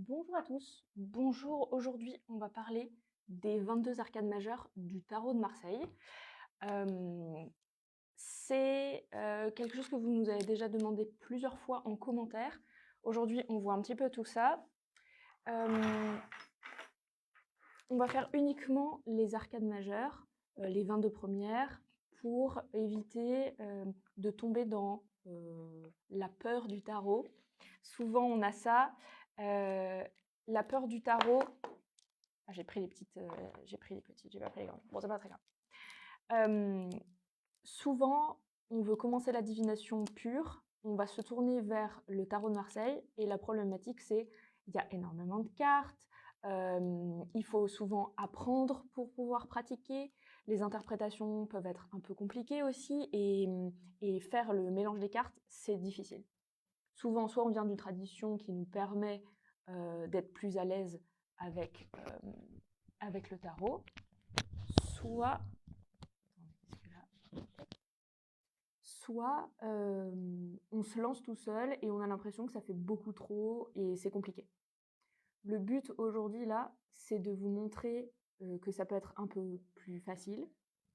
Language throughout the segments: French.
Bonjour à tous, bonjour. Aujourd'hui, on va parler des 22 arcades majeures du tarot de Marseille. C'est quelque chose que vous nous avez déjà demandé plusieurs fois en commentaire. Aujourd'hui, on voit un petit peu tout ça. On va faire uniquement les arcades majeures, les 22 premières, pour éviter de tomber dans la peur du tarot. Souvent, on a ça. La peur du tarot. Ah, j'ai pris les petites, j'ai pas pris les grandes. Bon, c'est pas très grave. Souvent, on veut commencer la divination pure, on va se tourner vers le tarot de Marseille, et la problématique, c'est il y a énormément de cartes, il faut souvent apprendre pour pouvoir pratiquer, les interprétations peuvent être un peu compliquées aussi, et faire le mélange des cartes, c'est difficile. Souvent, soit on vient d'une tradition qui nous permet d'être plus à l'aise avec le tarot, soit, on se lance tout seul et on a l'impression que ça fait beaucoup trop et c'est compliqué. Le but aujourd'hui là, c'est de vous montrer que ça peut être un peu plus facile,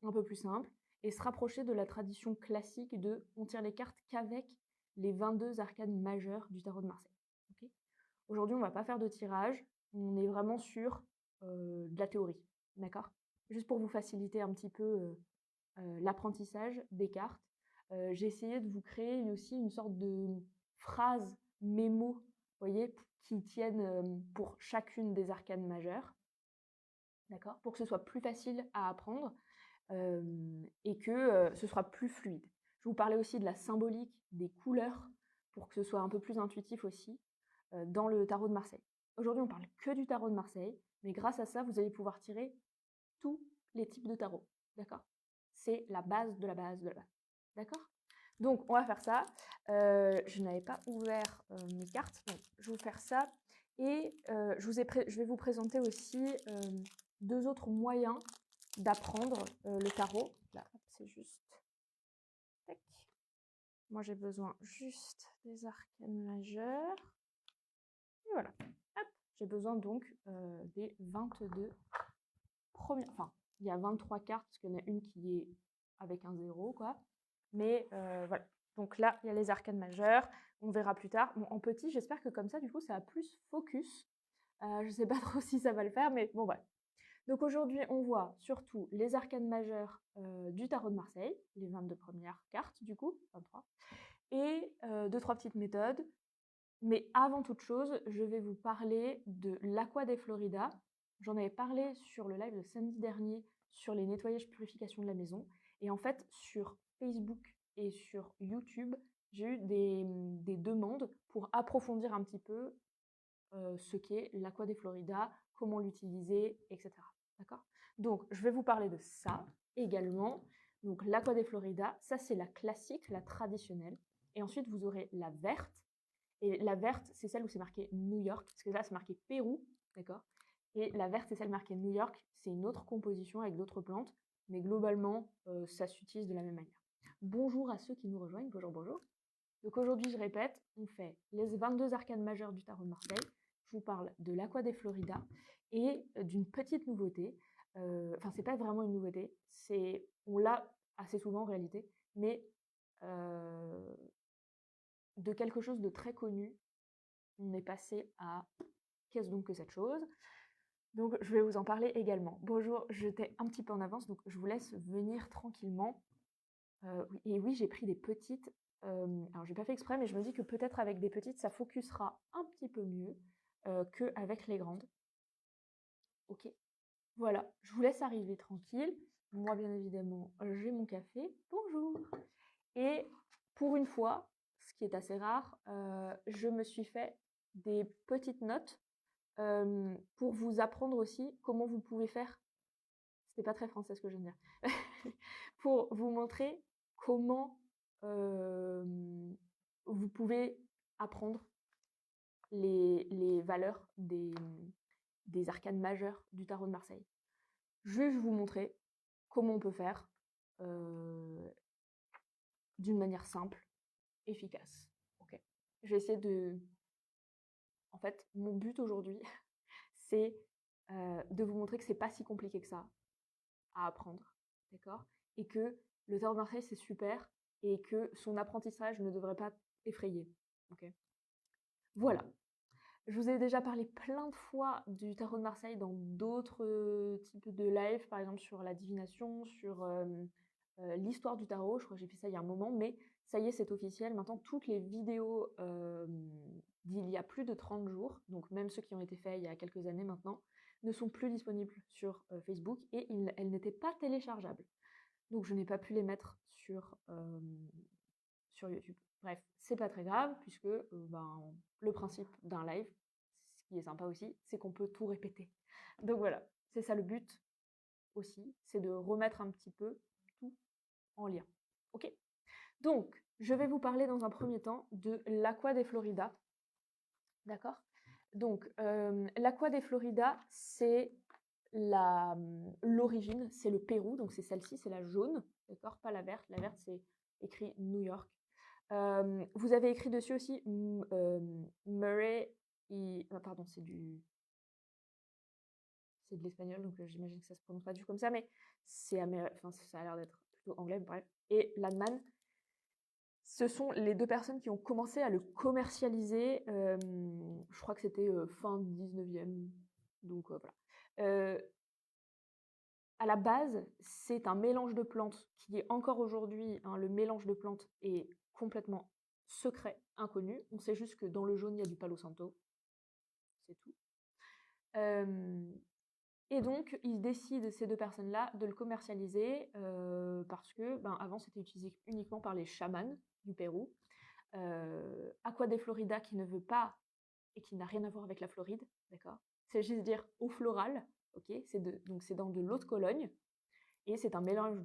un peu plus simple, et se rapprocher de la tradition classique de on tire les cartes qu'avec les 22 arcades majeures du tarot de Marseille. Okay. Aujourd'hui, on ne va pas faire de tirage, on est vraiment sur de la théorie, d'accord? Juste pour vous faciliter un petit peu l'apprentissage des cartes. J'ai essayé de vous créer aussi une sorte de phrase mémo, vous voyez, qui tiennent pour chacune des arcanes majeures, d'accord, pour que ce soit plus facile à apprendre et que ce soit plus fluide. Je vous parlais aussi de la symbolique, des couleurs, pour que ce soit un peu plus intuitif aussi dans le tarot de Marseille. Aujourd'hui, on parle que du tarot de Marseille, mais grâce à ça, vous allez pouvoir tirer tous les types de tarot, d'accord? C'est la base de la base de la base, d'accord? Donc, on va faire ça. Je n'avais pas ouvert mes cartes, donc je vais vous faire ça. Et je vais vous présenter aussi deux autres moyens d'apprendre le tarot. Là, c'est juste... Tac. Moi, j'ai besoin juste des arcanes majeures. Et voilà. Hop. J'ai besoin donc des 22 premières... Enfin, il y a 23 cartes, parce qu'il y en a une qui est avec un 0, quoi. Mais voilà. Donc là, il y a les arcanes majeures. On verra plus tard. Bon, en petit, j'espère que comme ça, du coup, ça a plus focus. Je ne sais pas trop si ça va le faire, mais bon, voilà. Donc aujourd'hui, on voit surtout les arcanes majeures du tarot de Marseille, les 22 premières cartes, du coup, 23, et deux, trois petites méthodes. Mais avant toute chose, je vais vous parler de l'Aqua de Florida. J'en avais parlé sur le live de samedi dernier sur les nettoyages purification de la maison. Et en fait, sur Facebook et sur YouTube, j'ai eu des demandes pour approfondir un petit peu ce qu'est l'Aqua de Florida, comment l'utiliser, etc. D'accord? Donc, je vais vous parler de ça également. Donc, l'Aqua de Florida, ça c'est la classique, la traditionnelle. Et ensuite, vous aurez la verte. Et la verte, c'est celle où c'est marqué New York, parce que là, c'est marqué Pérou, d'accord? Et la verte, c'est celle marquée New York, c'est une autre composition avec d'autres plantes, mais globalement, ça s'utilise de la même manière. Bonjour à ceux qui nous rejoignent, bonjour, bonjour. Donc aujourd'hui, je répète, on fait les 22 arcanes majeures du tarot de Marseille, je vous parle de l'Aqua de Florida et d'une petite nouveauté. Enfin, c'est pas vraiment une nouveauté, on l'a assez souvent en réalité, mais de quelque chose de très connu, on est passé à qu'est-ce donc que cette chose? Donc je vais vous en parler également. Bonjour, j'étais un petit peu en avance, donc je vous laisse venir tranquillement. Et oui, j'ai pris des petites. Alors j'ai pas fait exprès, mais je me dis que peut-être avec des petites, ça focusera un petit peu mieux qu'avec les grandes. Ok, voilà, je vous laisse arriver tranquille. Moi, bien évidemment, j'ai mon café. Bonjour. Et pour une fois, ce qui est assez rare, je me suis fait des petites notes pour vous apprendre aussi comment vous pouvez faire. C'était pas très français ce que je viens de dire. Pour vous montrer comment vous pouvez apprendre les valeurs des arcanes majeures du tarot de Marseille. Je vais vous montrer comment on peut faire d'une manière simple, efficace. Okay. Je vais essayer de fait, mon but aujourd'hui, c'est de vous montrer que c'est pas si compliqué que ça à apprendre, d'accord? Et que le tarot de Marseille, c'est super et que son apprentissage ne devrait pas effrayer, ok? Voilà. Je vous ai déjà parlé plein de fois du tarot de Marseille dans d'autres types de live, par exemple sur la divination, sur l'histoire du tarot. Je crois que j'ai fait ça il y a un moment, mais ça y est, c'est officiel. Maintenant, toutes les vidéos d'il y a plus de 30 jours, donc même ceux qui ont été faits il y a quelques années maintenant, ne sont plus disponibles sur Facebook et elles n'étaient pas téléchargeables. Donc je n'ai pas pu les mettre sur YouTube. Bref, c'est pas très grave, puisque le principe d'un live, ce qui est sympa aussi, c'est qu'on peut tout répéter. Donc voilà, c'est ça le but aussi, c'est de remettre un petit peu tout en lien. Ok? Donc, je vais vous parler dans un premier temps de l'Aqua de Florida. D'accord? Donc, l'Aqua de Florida, c'est l'origine, c'est le Pérou, donc c'est celle-ci, c'est la jaune, d'accord? Pas la verte. La verte, c'est écrit New York. Vous avez écrit dessus aussi Murray pardon, c'est de l'espagnol, donc j'imagine que ça se prononce pas du tout comme ça, mais enfin, ça a l'air d'être plutôt anglais, bref. Et Landman, ce sont les deux personnes qui ont commencé à le commercialiser, je crois que c'était fin 19e, donc voilà. À la base, c'est un mélange de plantes qui est encore aujourd'hui, hein, le mélange de plantes est complètement secret, inconnu. On sait juste que dans le jaune, il y a du Palo Santo, c'est tout. Et donc, ils décident, ces deux personnes-là, de le commercialiser parce que, avant, c'était utilisé uniquement par les chamans du Pérou. Aqua de Florida, qui ne veut pas et qui n'a rien à voir avec la Floride, d'accord? C'est juste dire eau florale, ok? Donc, c'est dans de l'eau de Cologne et c'est un mélange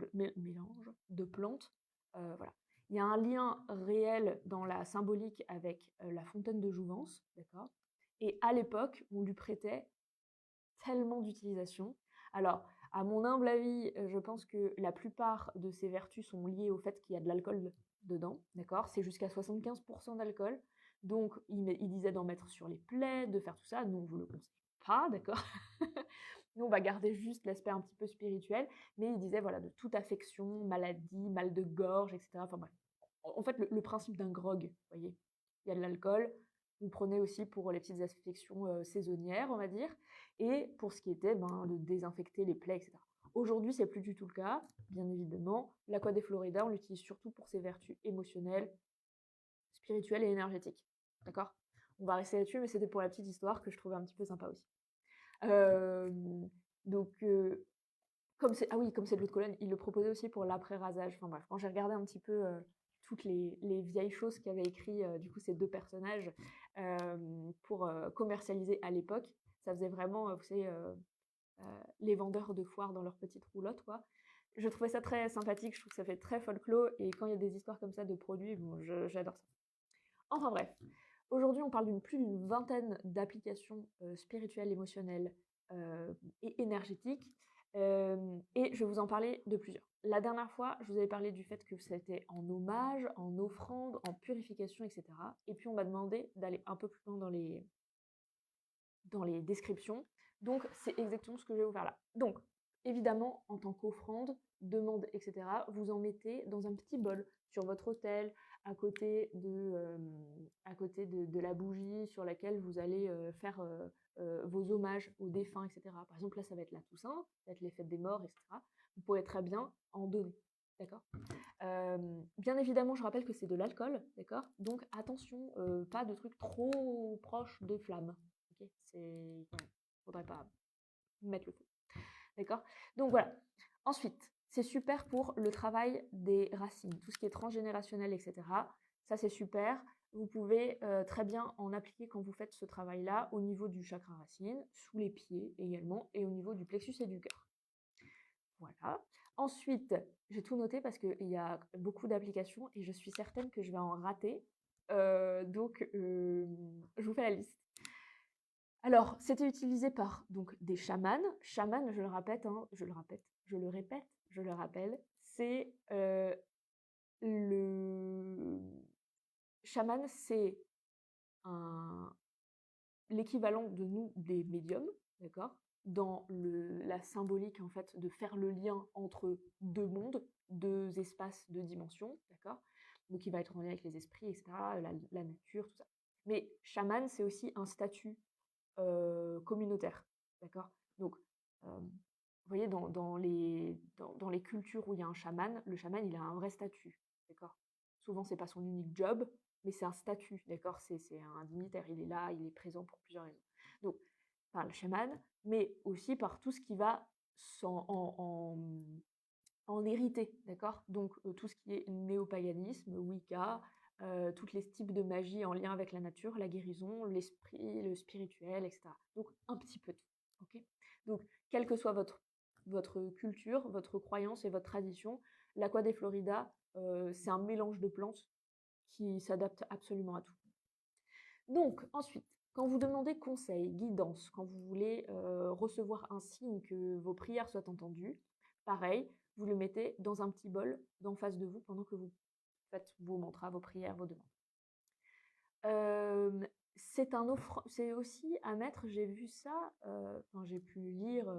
de plantes. Voilà. Il y a un lien réel dans la symbolique avec la fontaine de Jouvence, d'accord? Et à l'époque, on lui prêtait tellement d'utilisation. Alors, à mon humble avis, je pense que la plupart de ces vertus sont liées au fait qu'il y a de l'alcool dedans, d'accord? C'est jusqu'à 75% d'alcool. Donc, il disait d'en mettre sur les plaies, de faire tout ça. Nous, on vous le conseille pas, d'accord? Nous, on va garder juste l'aspect un petit peu spirituel. Mais il disait, voilà, de toute affection, maladie, mal de gorge, etc. Enfin bref. En fait, le principe d'un grog, vous voyez. Il y a de l'alcool. Vous prenez aussi pour les petites affections saisonnières, on va dire. Et pour ce qui était de désinfecter les plaies, etc. Aujourd'hui, c'est plus du tout le cas, bien évidemment. L'Aqua de Florida, on l'utilise surtout pour ses vertus émotionnelles, spirituelles et énergétiques. D'accord? On va rester là-dessus, mais c'était pour la petite histoire que je trouvais un petit peu sympa aussi. Donc, comme c'est de l'eau de Cologne, il le proposait aussi pour l'après-rasage. Enfin bref, quand j'ai regardé un petit peu toutes les vieilles choses qu'avaient écrit du coup ces deux personnages pour commercialiser à l'époque, ça faisait vraiment, vous savez, les vendeurs de foire dans leur petite roulotte, quoi. Je trouvais ça très sympathique, je trouve que ça fait très folklore, et quand il y a des histoires comme ça de produits, bon, j'adore ça. Enfin bref, aujourd'hui on parle plus d'une vingtaine d'applications spirituelles, émotionnelles et énergétiques, et je vais vous en parler de plusieurs. La dernière fois, je vous avais parlé du fait que c'était en hommage, en offrande, en purification, etc. Et puis on m'a demandé d'aller un peu plus loin dans les descriptions. Donc, c'est exactement ce que je vais vous faire là. Donc, évidemment, en tant qu'offrande, demande, etc., vous en mettez dans un petit bol sur votre autel, à côté de la bougie sur laquelle vous allez faire vos hommages aux défunts, etc. Par exemple, là, ça va être la Toussaint, ça va être les fêtes des morts, etc. Vous pourrez très bien en donner, d'accord? Bien évidemment, je rappelle que c'est de l'alcool, d'accord? Donc, attention, pas de trucs trop proches de flammes. Il faudrait pas mettre le feu. D'accord? Donc voilà. Ensuite, c'est super pour le travail des racines, tout ce qui est transgénérationnel, etc. Ça, c'est super. Vous pouvez très bien en appliquer quand vous faites ce travail-là au niveau du chakra racine, sous les pieds également, et au niveau du plexus et du cœur. Voilà. Ensuite, j'ai tout noté parce qu'il y a beaucoup d'applications et je suis certaine que je vais en rater. Donc, je vous fais la liste. Alors, c'était utilisé par donc des chamans. Chaman, je le répète, hein, je le rappelle, c'est le chaman, c'est un l'équivalent de nous des médiums, d'accord? Dans la symbolique, en fait, de faire le lien entre 2 mondes, 2 espaces, 2 dimensions, d'accord? Donc il va être en lien avec les esprits et cetera, la nature, tout ça. Mais chaman, c'est aussi un statut, communautaire, d'accord? Donc, vous voyez, dans les cultures où il y a un chaman, le chaman, il a un vrai statut, d'accord? Souvent, c'est pas son unique job, mais c'est un statut, d'accord? C'est un dignitaire, il est là, il est présent pour plusieurs raisons. Donc, par le chaman, mais aussi par tout ce qui va en hériter, d'accord? Donc, tout ce qui est néopaganisme, Wicca, tous les types de magie en lien avec la nature, la guérison, l'esprit, le spirituel, et cetera. Donc, un petit peu de tout, OK? Donc, quelle que soit votre culture, votre croyance et votre tradition, l'Aqua de Florida, c'est un mélange de plantes qui s'adapte absolument à tout. Donc, ensuite, quand vous demandez conseil, guidance, quand vous voulez recevoir un signe que vos prières soient entendues, pareil, vous le mettez dans un petit bol d'en face de vous pendant que vous faites vos mantras, vos prières, vos demandes. C'est aussi à mettre, j'ai vu ça, enfin, j'ai pu lire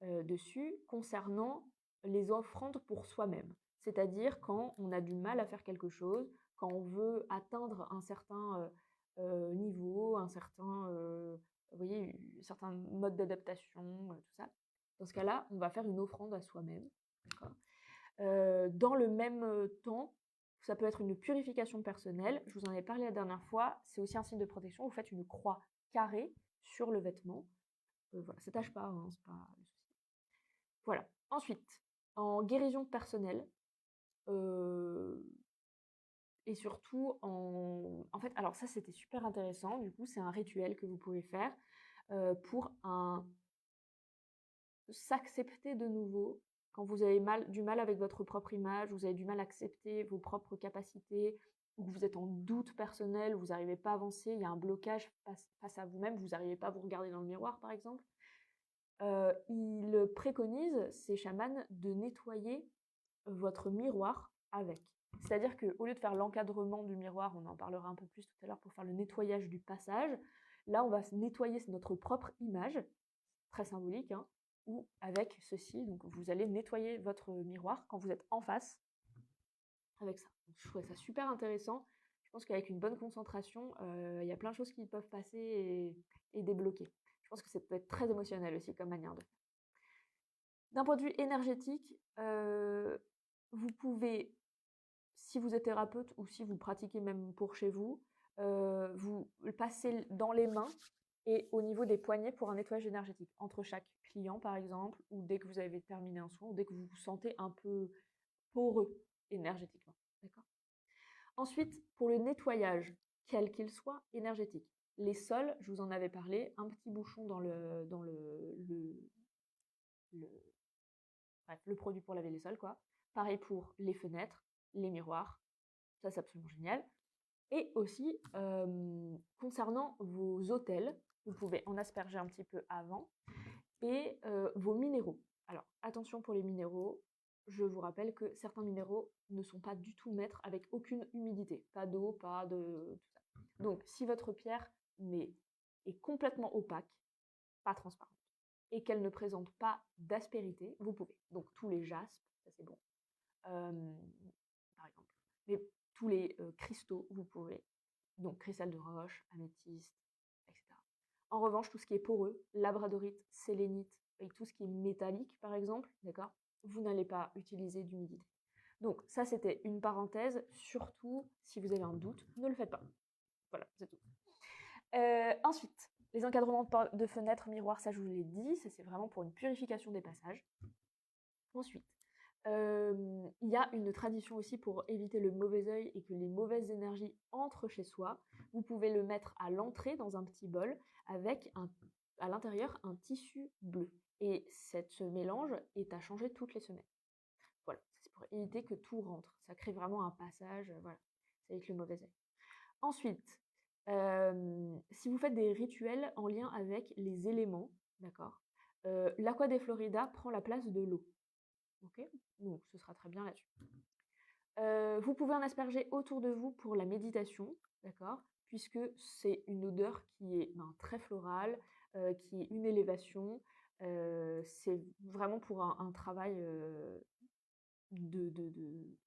dessus concernant les offrandes pour soi-même. C'est-à-dire quand on a du mal à faire quelque chose, quand on veut atteindre un certain niveau, un certain, vous voyez, un certain mode d'adaptation, tout ça. Dans ce cas-là, on va faire une offrande à soi-même. Dans le même temps, ça peut être une purification personnelle. Je vous en ai parlé la dernière fois. C'est aussi un signe de protection. Vous faites une croix carrée sur le vêtement. Voilà, ça tâche pas, hein, c'est pas le souci. Voilà. Ensuite, en guérison personnelle, et surtout en fait, alors ça c'était super intéressant, du coup c'est un rituel que vous pouvez faire pour s'accepter de nouveau quand vous avez du mal avec votre propre image, vous avez du mal à accepter vos propres capacités, ou que vous êtes en doute personnel, vous n'arrivez pas à avancer, il y a un blocage face à vous-même, vous n'arrivez pas à vous regarder dans le miroir par exemple. Il préconise, ces chamans, de nettoyer votre miroir avec. C'est-à-dire qu'au lieu de faire l'encadrement du miroir, on en parlera un peu plus tout à l'heure pour faire le nettoyage du passage, là on va nettoyer notre propre image, très symbolique, hein, ou avec ceci, donc vous allez nettoyer votre miroir quand vous êtes en face avec ça. Donc, je trouvais ça super intéressant. Je pense qu'avec une bonne concentration, il y a plein de choses qui peuvent passer et débloquer. Je pense que ça peut être très émotionnel aussi comme manière de faire. D'un point de vue énergétique, vous pouvez, si vous êtes thérapeute ou si vous pratiquez même pour chez vous, vous passez dans les mains et au niveau des poignets pour un nettoyage énergétique. Entre chaque client, par exemple, ou dès que vous avez terminé un soin, ou dès que vous vous sentez un peu poreux énergétiquement. D'accord ? Ensuite, pour le nettoyage, quel qu'il soit, énergétique. Les sols, je vous en avais parlé, un petit bouchon dans bref, le produit pour laver les sols, quoi. Pareil pour les fenêtres, les miroirs, ça c'est absolument génial. Et aussi, concernant vos autels, vous pouvez en asperger un petit peu avant, et vos minéraux. Alors, attention pour les minéraux, je vous rappelle que certains minéraux ne sont pas du tout maîtres avec aucune humidité, pas d'eau, pas de tout ça. Donc, si votre pierre est complètement opaque, pas transparente, et qu'elle ne présente pas d'aspérité, vous pouvez. Donc, tous les jaspes, ça c'est bon, par exemple. Mais tous les cristaux, vous pouvez. Donc, cristal de roche, améthyste, etc. En revanche, tout ce qui est poreux, labradorite, sélénite, et tout ce qui est métallique, par exemple, d'accord, vous n'allez pas utiliser d'humidité. Donc, ça, c'était une parenthèse. Surtout, si vous avez un doute, ne le faites pas. Voilà, c'est tout. Ensuite, les encadrements de fenêtres, miroirs, ça, je vous l'ai dit, ça, c'est vraiment pour une purification des passages. Ensuite, il y a une tradition aussi pour éviter le mauvais œil et que les mauvaises énergies entrent chez soi. Vous pouvez le mettre à l'entrée dans un petit bol avec à l'intérieur un tissu bleu. Et ce mélange est à changer toutes les semaines. Voilà, c'est pour éviter que tout rentre. Ça crée vraiment un passage, voilà, c'est avec le mauvais œil. Ensuite, si vous faites des rituels en lien avec les éléments, d'accord, l'Aqua de Florida prend la place de l'eau. Ok, donc ce sera très bien là-dessus. Vous pouvez en asperger autour de vous pour la méditation, d'accord. puisque c'est une odeur qui est très florale, qui est une élévation. C'est vraiment pour un travail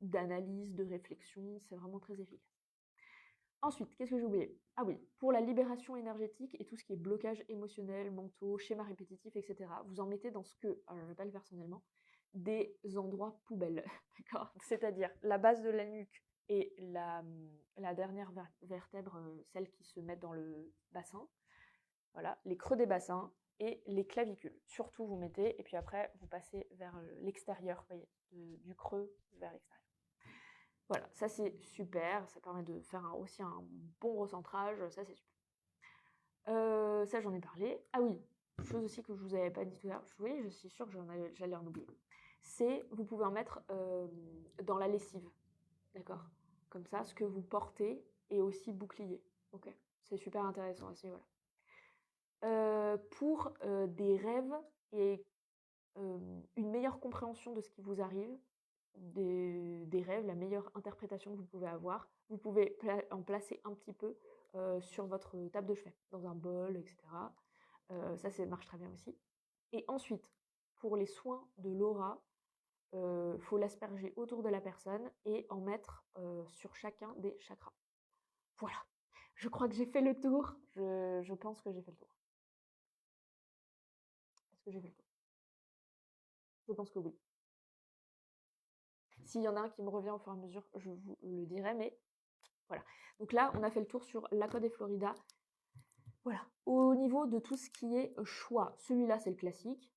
d'analyse, de réflexion, c'est vraiment très efficace. Ensuite, qu'est-ce que j'ai oublié? Ah oui, pour la libération énergétique et tout ce qui est blocage émotionnel, mentaux, schémas répétitifs, etc., vous en mettez dans ce que, alors j'appelle personnellement, des endroits poubelles, d'accord? C'est-à-dire la base de la nuque et la dernière vertèbre, celle qui se met dans le bassin, voilà, les creux des bassins et les clavicules. Surtout, vous mettez, et puis après, vous passez vers l'extérieur, vous voyez, du creux vers l'extérieur. Voilà, ça c'est super, ça permet de faire aussi un bon recentrage, ça c'est super. Ça j'en ai parlé. Ah oui, chose aussi que je vous avais pas dit tout à l'heure, oui, je suis sûre que j'allais en oublier. C'est, vous pouvez en mettre dans la lessive, d'accord? Comme ça, ce que vous portez est aussi bouclier, ok? C'est super intéressant aussi, voilà. Pour des rêves et une meilleure compréhension de ce qui vous arrive, des rêves, la meilleure interprétation que vous pouvez avoir, vous pouvez en placer un petit peu sur votre table de chevet, dans un bol, etc. Ça marche très bien aussi. Et ensuite, pour les soins de l'aura, faut l'asperger autour de la personne et en mettre sur chacun des chakras. Voilà. Je crois que j'ai fait le tour. Je pense que j'ai fait le tour. Est-ce que j'ai fait le tour? Je pense que oui. S'il y en a un qui me revient au fur et à mesure, je vous le dirai, mais voilà. Donc là, on a fait le tour sur l'Aqua des Florida. Voilà. Au niveau de tout ce qui est choix, celui-là, c'est le classique.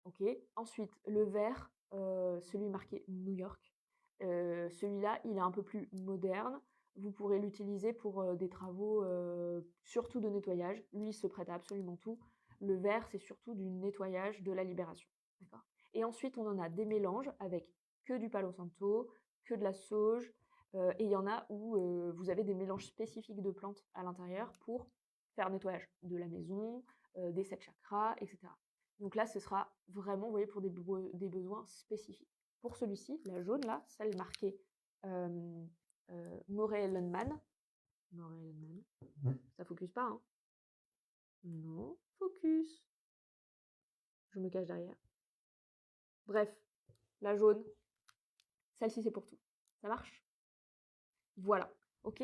Ok. Ensuite, le vert, celui marqué New York. Celui-là, il est un peu plus moderne. Vous pourrez l'utiliser pour des travaux, surtout de nettoyage. Lui, il se prête à absolument tout. Le vert, c'est surtout du nettoyage, de la libération. D'accord. Et ensuite, on en a des mélanges avec que du Palo Santo, que de la sauge. Et il y en a où vous avez des mélanges spécifiques de plantes à l'intérieur pour faire nettoyage de la maison, des 7 chakras, etc. Donc là, ce sera vraiment, vous voyez, pour des besoins spécifiques. Pour celui-ci, la jaune là, celle marquée Morellenman. Morellenman. Ça focus pas, hein? Non, focus. Je me cache derrière. Bref, la jaune, celle-ci c'est pour tout. Ça marche? Voilà, ok.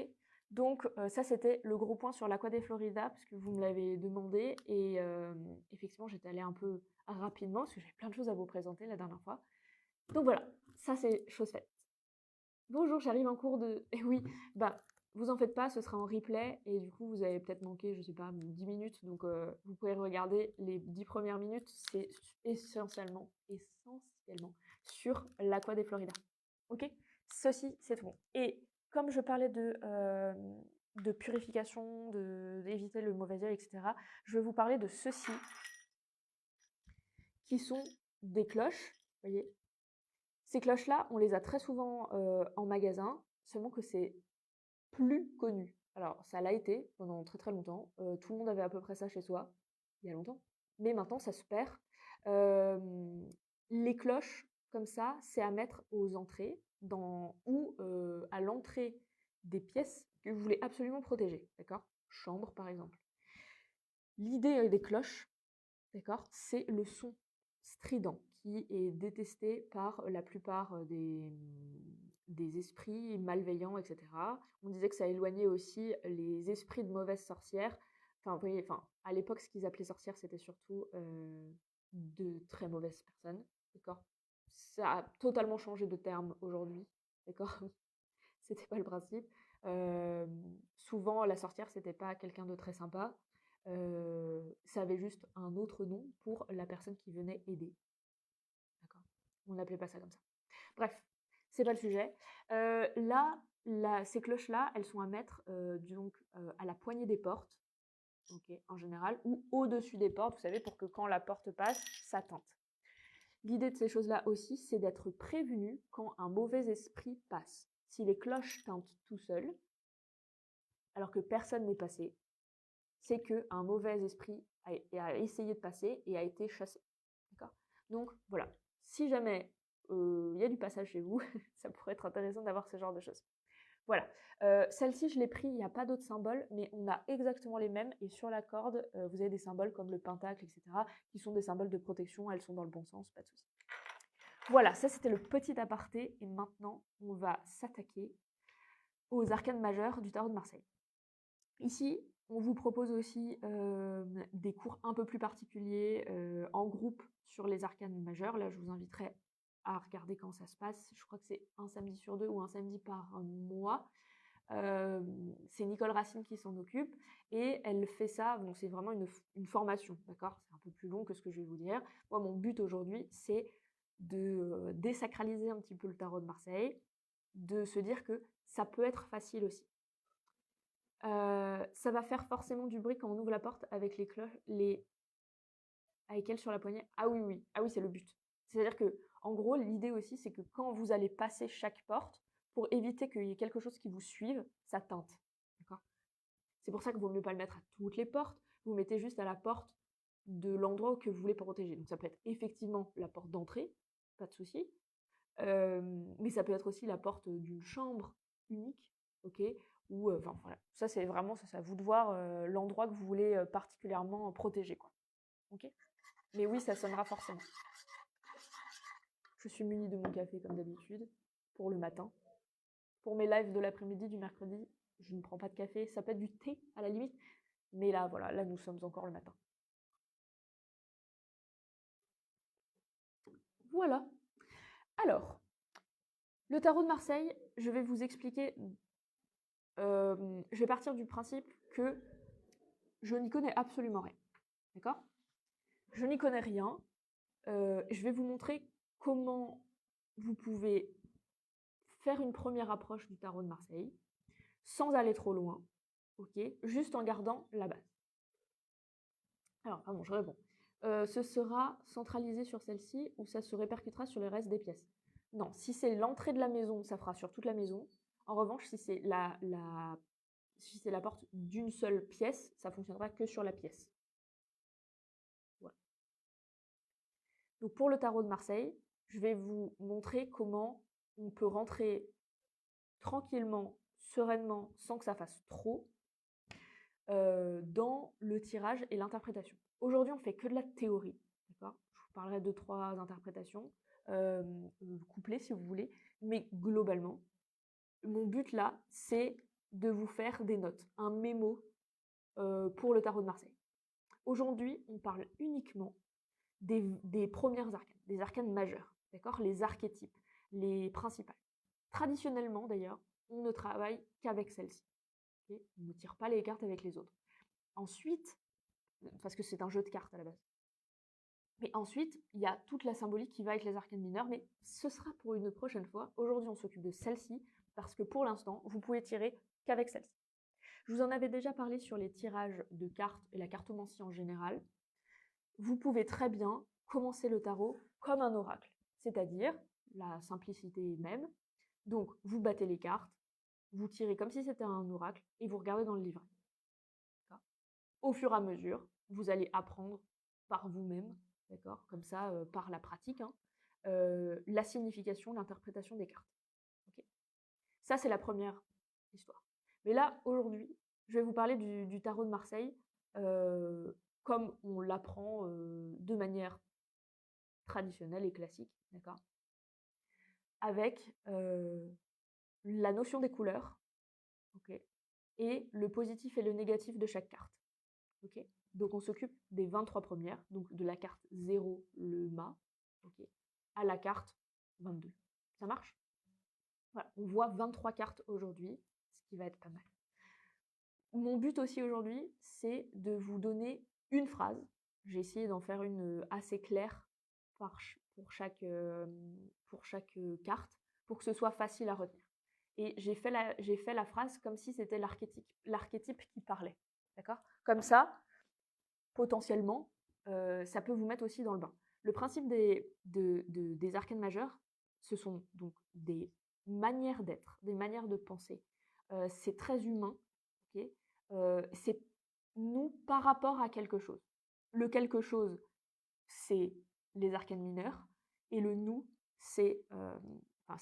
Donc ça c'était le gros point sur l'Aqua des Florida, parce que vous me l'avez demandé, et effectivement j'étais allée un peu rapidement, parce que j'avais plein de choses à vous présenter la dernière fois. Donc voilà, ça c'est chose faite. Bonjour, j'arrive en cours de... Eh oui, bah, vous en faites pas, ce sera en replay, et du coup, vous avez peut-être manqué, je sais pas, 10 minutes, donc vous pouvez regarder les 10 premières minutes, c'est essentiellement sur l'Aqua des Florida. Ok? Ceci, c'est tout bon. Et comme je parlais de purification, d'éviter le mauvais œil, etc., je vais vous parler de ceux-ci, qui sont des cloches, vous voyez. Ces cloches-là, on les a très souvent en magasin, seulement que c'est plus connu. Alors, ça l'a été pendant très très longtemps. Tout le monde avait à peu près ça chez soi, il y a longtemps. Mais maintenant, ça se perd. Les cloches, comme ça, c'est à mettre aux entrées ou à l'entrée des pièces que vous voulez absolument protéger. D'accord? Chambre, par exemple. L'idée des cloches, d'accord, c'est le son strident qui est détesté par la plupart des esprits malveillants, etc. On disait que ça éloignait aussi les esprits de mauvaises sorcières. Enfin, vous voyez, à l'époque, ce qu'ils appelaient sorcières, c'était surtout de très mauvaises personnes, d'accord. Ça a totalement changé de terme aujourd'hui, d'accord. C'était pas le principe. Souvent, la sorcière, c'était pas quelqu'un de très sympa. Ça avait juste un autre nom pour la personne qui venait aider. D'accord. On n'appelait pas ça comme ça. Bref, c'est pas le sujet. Ces cloches-là, elles sont à mettre donc à la poignée des portes, okay, en général, ou au-dessus des portes, vous savez, pour que quand la porte passe, ça tente. L'idée de ces choses-là aussi, c'est d'être prévenu quand un mauvais esprit passe. Si les cloches tintent tout seuls, alors que personne n'est passé, c'est qu'un mauvais esprit a essayé de passer et a été chassé. D'accord. Donc voilà, si jamais il y a du passage chez vous, ça pourrait être intéressant d'avoir ce genre de choses. Voilà. Celle-ci, je l'ai pris, il n'y a pas d'autres symboles, mais on a exactement les mêmes. Et sur la corde, vous avez des symboles comme le pentacle, etc., qui sont des symboles de protection. Elles sont dans le bon sens, pas de souci. Voilà, ça c'était le petit aparté. Et maintenant, on va s'attaquer aux arcanes majeures du tarot de Marseille. Ici, on vous propose aussi des cours un peu plus particuliers en groupe sur les arcanes majeures. Là, je vous inviterai à regarder quand ça se passe. Je crois que c'est un samedi sur 2 ou un samedi par mois. C'est Nicole Racine qui s'en occupe et elle fait ça, donc c'est vraiment une formation, d'accord? C'est un peu plus long que ce que je vais vous dire. Moi, mon but aujourd'hui, c'est de désacraliser un petit peu le tarot de Marseille, de se dire que ça peut être facile aussi. Ça va faire forcément du bruit quand on ouvre la porte avec les cloches, avec elle sur la poignée. Ah oui, oui, ah oui, c'est le but. C'est-à-dire que, en gros, l'idée aussi, c'est que quand vous allez passer chaque porte, pour éviter qu'il y ait quelque chose qui vous suive, ça teinte. D'accord? C'est pour ça qu'il vaut mieux pas le mettre à toutes les portes. Vous mettez juste à la porte de l'endroit que vous voulez protéger. Donc ça peut être effectivement la porte d'entrée, pas de souci. Mais ça peut être aussi la porte d'une chambre unique, ok? Ou enfin voilà. Ça c'est vraiment ça, c'est à vous de voir l'endroit que vous voulez particulièrement protéger, quoi. Ok? Mais oui, ça sonnera forcément. Je suis munie de mon café comme d'habitude pour le matin. Pour mes lives de l'après-midi du mercredi, je ne prends pas de café. Ça peut être du thé à la limite, mais là voilà, là nous sommes encore le matin. Voilà. Alors, le tarot de Marseille, je vais vous expliquer. Je vais partir du principe que je n'y connais absolument rien. D'accord? Je n'y connais rien. Je vais vous montrer comment vous pouvez faire une première approche du tarot de Marseille sans aller trop loin, ok? Juste en gardant la base. Alors, pardon, je réponds. Ce sera centralisé sur celle-ci ou ça se répercutera sur le reste des pièces? Non, si c'est l'entrée de la maison, ça fera sur toute la maison. En revanche, si c'est la porte d'une seule pièce, ça fonctionnera que sur la pièce. Voilà. Donc pour le tarot de Marseille, je vais vous montrer comment on peut rentrer tranquillement, sereinement, sans que ça fasse trop, dans le tirage et l'interprétation. Aujourd'hui, on fait que de la théorie, d'accord? Je vous parlerai de 3 interprétations, couplées si vous voulez, mais globalement, mon but là, c'est de vous faire des notes, un mémo pour le tarot de Marseille. Aujourd'hui, on parle uniquement des premières arcanes, des arcanes majeures, d'accord? Les archétypes, les principales. Traditionnellement, d'ailleurs, on ne travaille qu'avec celles-ci. Okay, on ne tire pas les cartes avec les autres. Ensuite, parce que c'est un jeu de cartes à la base. Mais ensuite, il y a toute la symbolique qui va avec les arcanes mineures, mais ce sera pour une prochaine fois. Aujourd'hui, on s'occupe de celle-ci, parce que pour l'instant, vous pouvez tirer qu'avec celle-ci. Je vous en avais déjà parlé sur les tirages de cartes et la cartomancie en général. Vous pouvez très bien commencer le tarot comme un oracle, c'est-à-dire la simplicité même. Donc, vous battez les cartes, vous tirez comme si c'était un oracle et vous regardez dans le livret. Au fur et à mesure, vous allez apprendre par vous-même, d'accord, comme ça, par la pratique, hein, la signification, l'interprétation des cartes. Okay, ça, c'est la première histoire. Mais là, aujourd'hui, je vais vous parler du tarot de Marseille comme on l'apprend de manière traditionnelle et classique, d'accord, avec la notion des couleurs, ok, et le positif et le négatif de chaque carte. Okay, donc on s'occupe des 23 premières, donc de la carte 0, le mât, okay, à la carte 22. Ça marche? Voilà, on voit 23 cartes aujourd'hui, ce qui va être pas mal. Mon but aussi aujourd'hui, c'est de vous donner une phrase. J'ai essayé d'en faire une assez claire pour chaque carte, pour que ce soit facile à retenir. Et j'ai fait la phrase comme si c'était l'archétype qui parlait. D'accord? Comme ça, potentiellement, ça peut vous mettre aussi dans le bain. Le principe des arcanes majeures, ce sont donc des manières d'être, des manières de penser. C'est très humain, okay, c'est nous par rapport à quelque chose. Le quelque chose, c'est les arcanes mineures, et le nous, c'est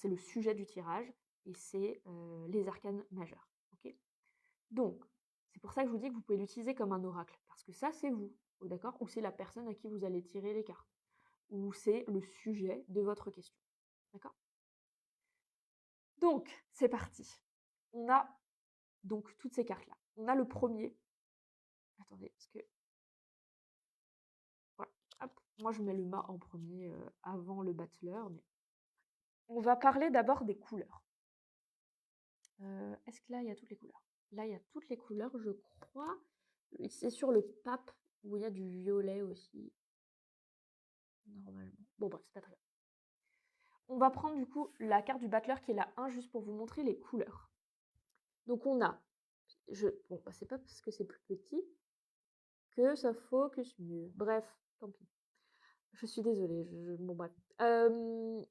le sujet du tirage, et c'est les arcanes majeures. Ok. Donc, c'est pour ça que je vous dis que vous pouvez l'utiliser comme un oracle, parce que ça, c'est vous, d'accord? Ou c'est la personne à qui vous allez tirer les cartes, ou c'est le sujet de votre question, d'accord? Donc, c'est parti. On a donc toutes ces cartes-là. On a le premier. Attendez, parce que voilà, hop, moi je mets le mât en premier avant le battleur, mais on va parler d'abord des couleurs. Est-ce que là, il y a toutes les couleurs? Là, il y a toutes les couleurs, je crois. C'est sur le pape où il y a du violet aussi, normalement. Bon, bref, c'est pas très grave. On va prendre du coup la carte du battleur qui est la 1 juste pour vous montrer les couleurs. Donc on a, bon, bah, c'est pas parce que c'est plus petit que ça focus mieux. Bref, tant pis. Je suis désolée, bon bref.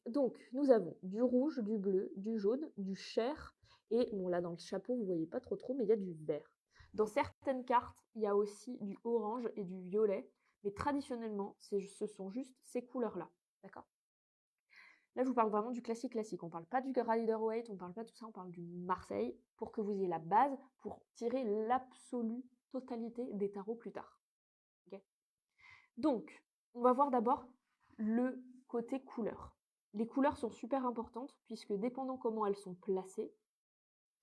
Donc, nous avons du rouge, du bleu, du jaune, du chair, et bon là dans le chapeau, vous voyez pas trop, mais il y a du vert. Dans certaines cartes, il y a aussi du orange et du violet, mais traditionnellement, ce sont juste ces couleurs-là, d'accord? Là, je vous parle vraiment du classique. On parle pas du Rider-Waite, on parle pas de tout ça, on parle du Marseille, pour que vous ayez la base pour tirer l'absolue totalité des tarots plus tard. Okay. Donc, on va voir d'abord le côté couleur. Les couleurs sont super importantes puisque dépendant comment elles sont placées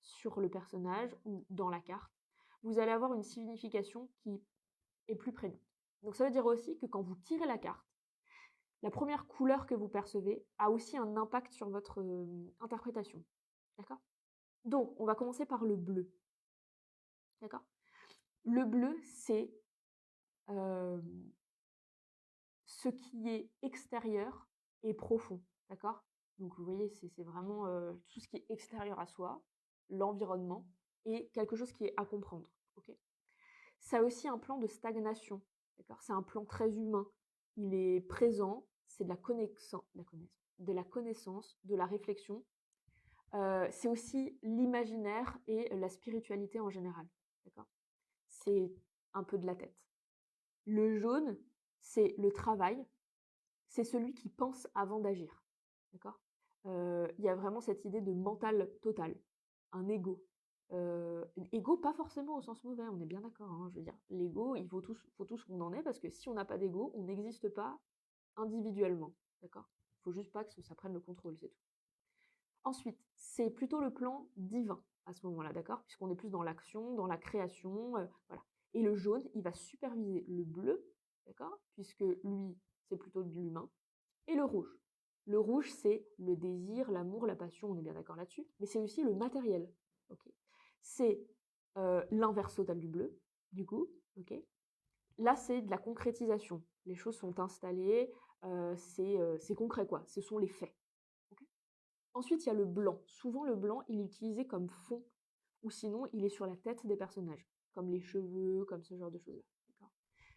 sur le personnage ou dans la carte, vous allez avoir une signification qui est plus prégnante. Donc ça veut dire aussi que quand vous tirez la carte, la première couleur que vous percevez a aussi un impact sur votre interprétation. D'accord? Donc, on va commencer par le bleu. D'accord? Le bleu, c'est ce qui est extérieur et profond. D'accord? Donc, vous voyez, c'est vraiment tout ce qui est extérieur à soi, l'environnement, et quelque chose qui est à comprendre. Okay. Ça a aussi un plan de stagnation. D'accord? C'est un plan très humain. Il est présent, c'est de la connaissance, de la réflexion. C'est aussi l'imaginaire et la spiritualité en général. D'accord? C'est un peu de la tête. Le jaune, c'est le travail, c'est celui qui pense avant d'agir. D'accord? Il y a vraiment cette idée de mental total, un ego. Ego, pas forcément au sens mauvais, on est bien d'accord. Hein, je veux dire, l'ego, il faut tous qu'on en ait parce que si on n'a pas d'ego, on n'existe pas individuellement. D'accord? Il faut juste pas que ça prenne le contrôle, c'est tout. Ensuite, c'est plutôt le plan divin à ce moment-là, d'accord? Puisqu'on est plus dans l'action, dans la création, voilà. Et le jaune, il va superviser le bleu, d'accord? Puisque lui, c'est plutôt de l'humain. Et le rouge. Le rouge, c'est le désir, l'amour, la passion, on est bien d'accord là-dessus, mais c'est aussi le matériel. Okay. C'est l'inverse total du bleu, du coup. Okay. Là, c'est de la concrétisation. Les choses sont installées, c'est concret, quoi. Ce sont les faits. Okay. Ensuite, il y a le blanc. Souvent, le blanc, il est utilisé comme fond, ou sinon, il est sur la tête des personnages, comme les cheveux, comme ce genre de choses-là.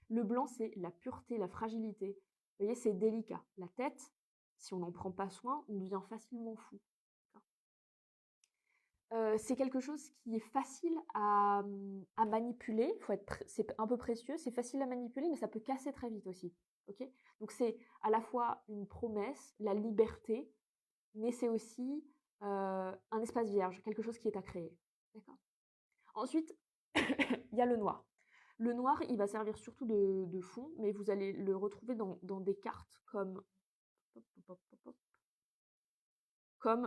Le blanc, c'est la pureté, la fragilité. Vous voyez, c'est délicat. La tête, si on n'en prend pas soin, on devient facilement fou. C'est quelque chose qui est facile à manipuler. C'est un peu précieux, c'est facile à manipuler, mais ça peut casser très vite aussi. Okay. Donc c'est à la fois une promesse, la liberté, mais c'est aussi un espace vierge, quelque chose qui est à créer. D'accord. Ensuite, il y a le noir. Le noir, il va servir surtout de fond, mais vous allez le retrouver dans des cartes comme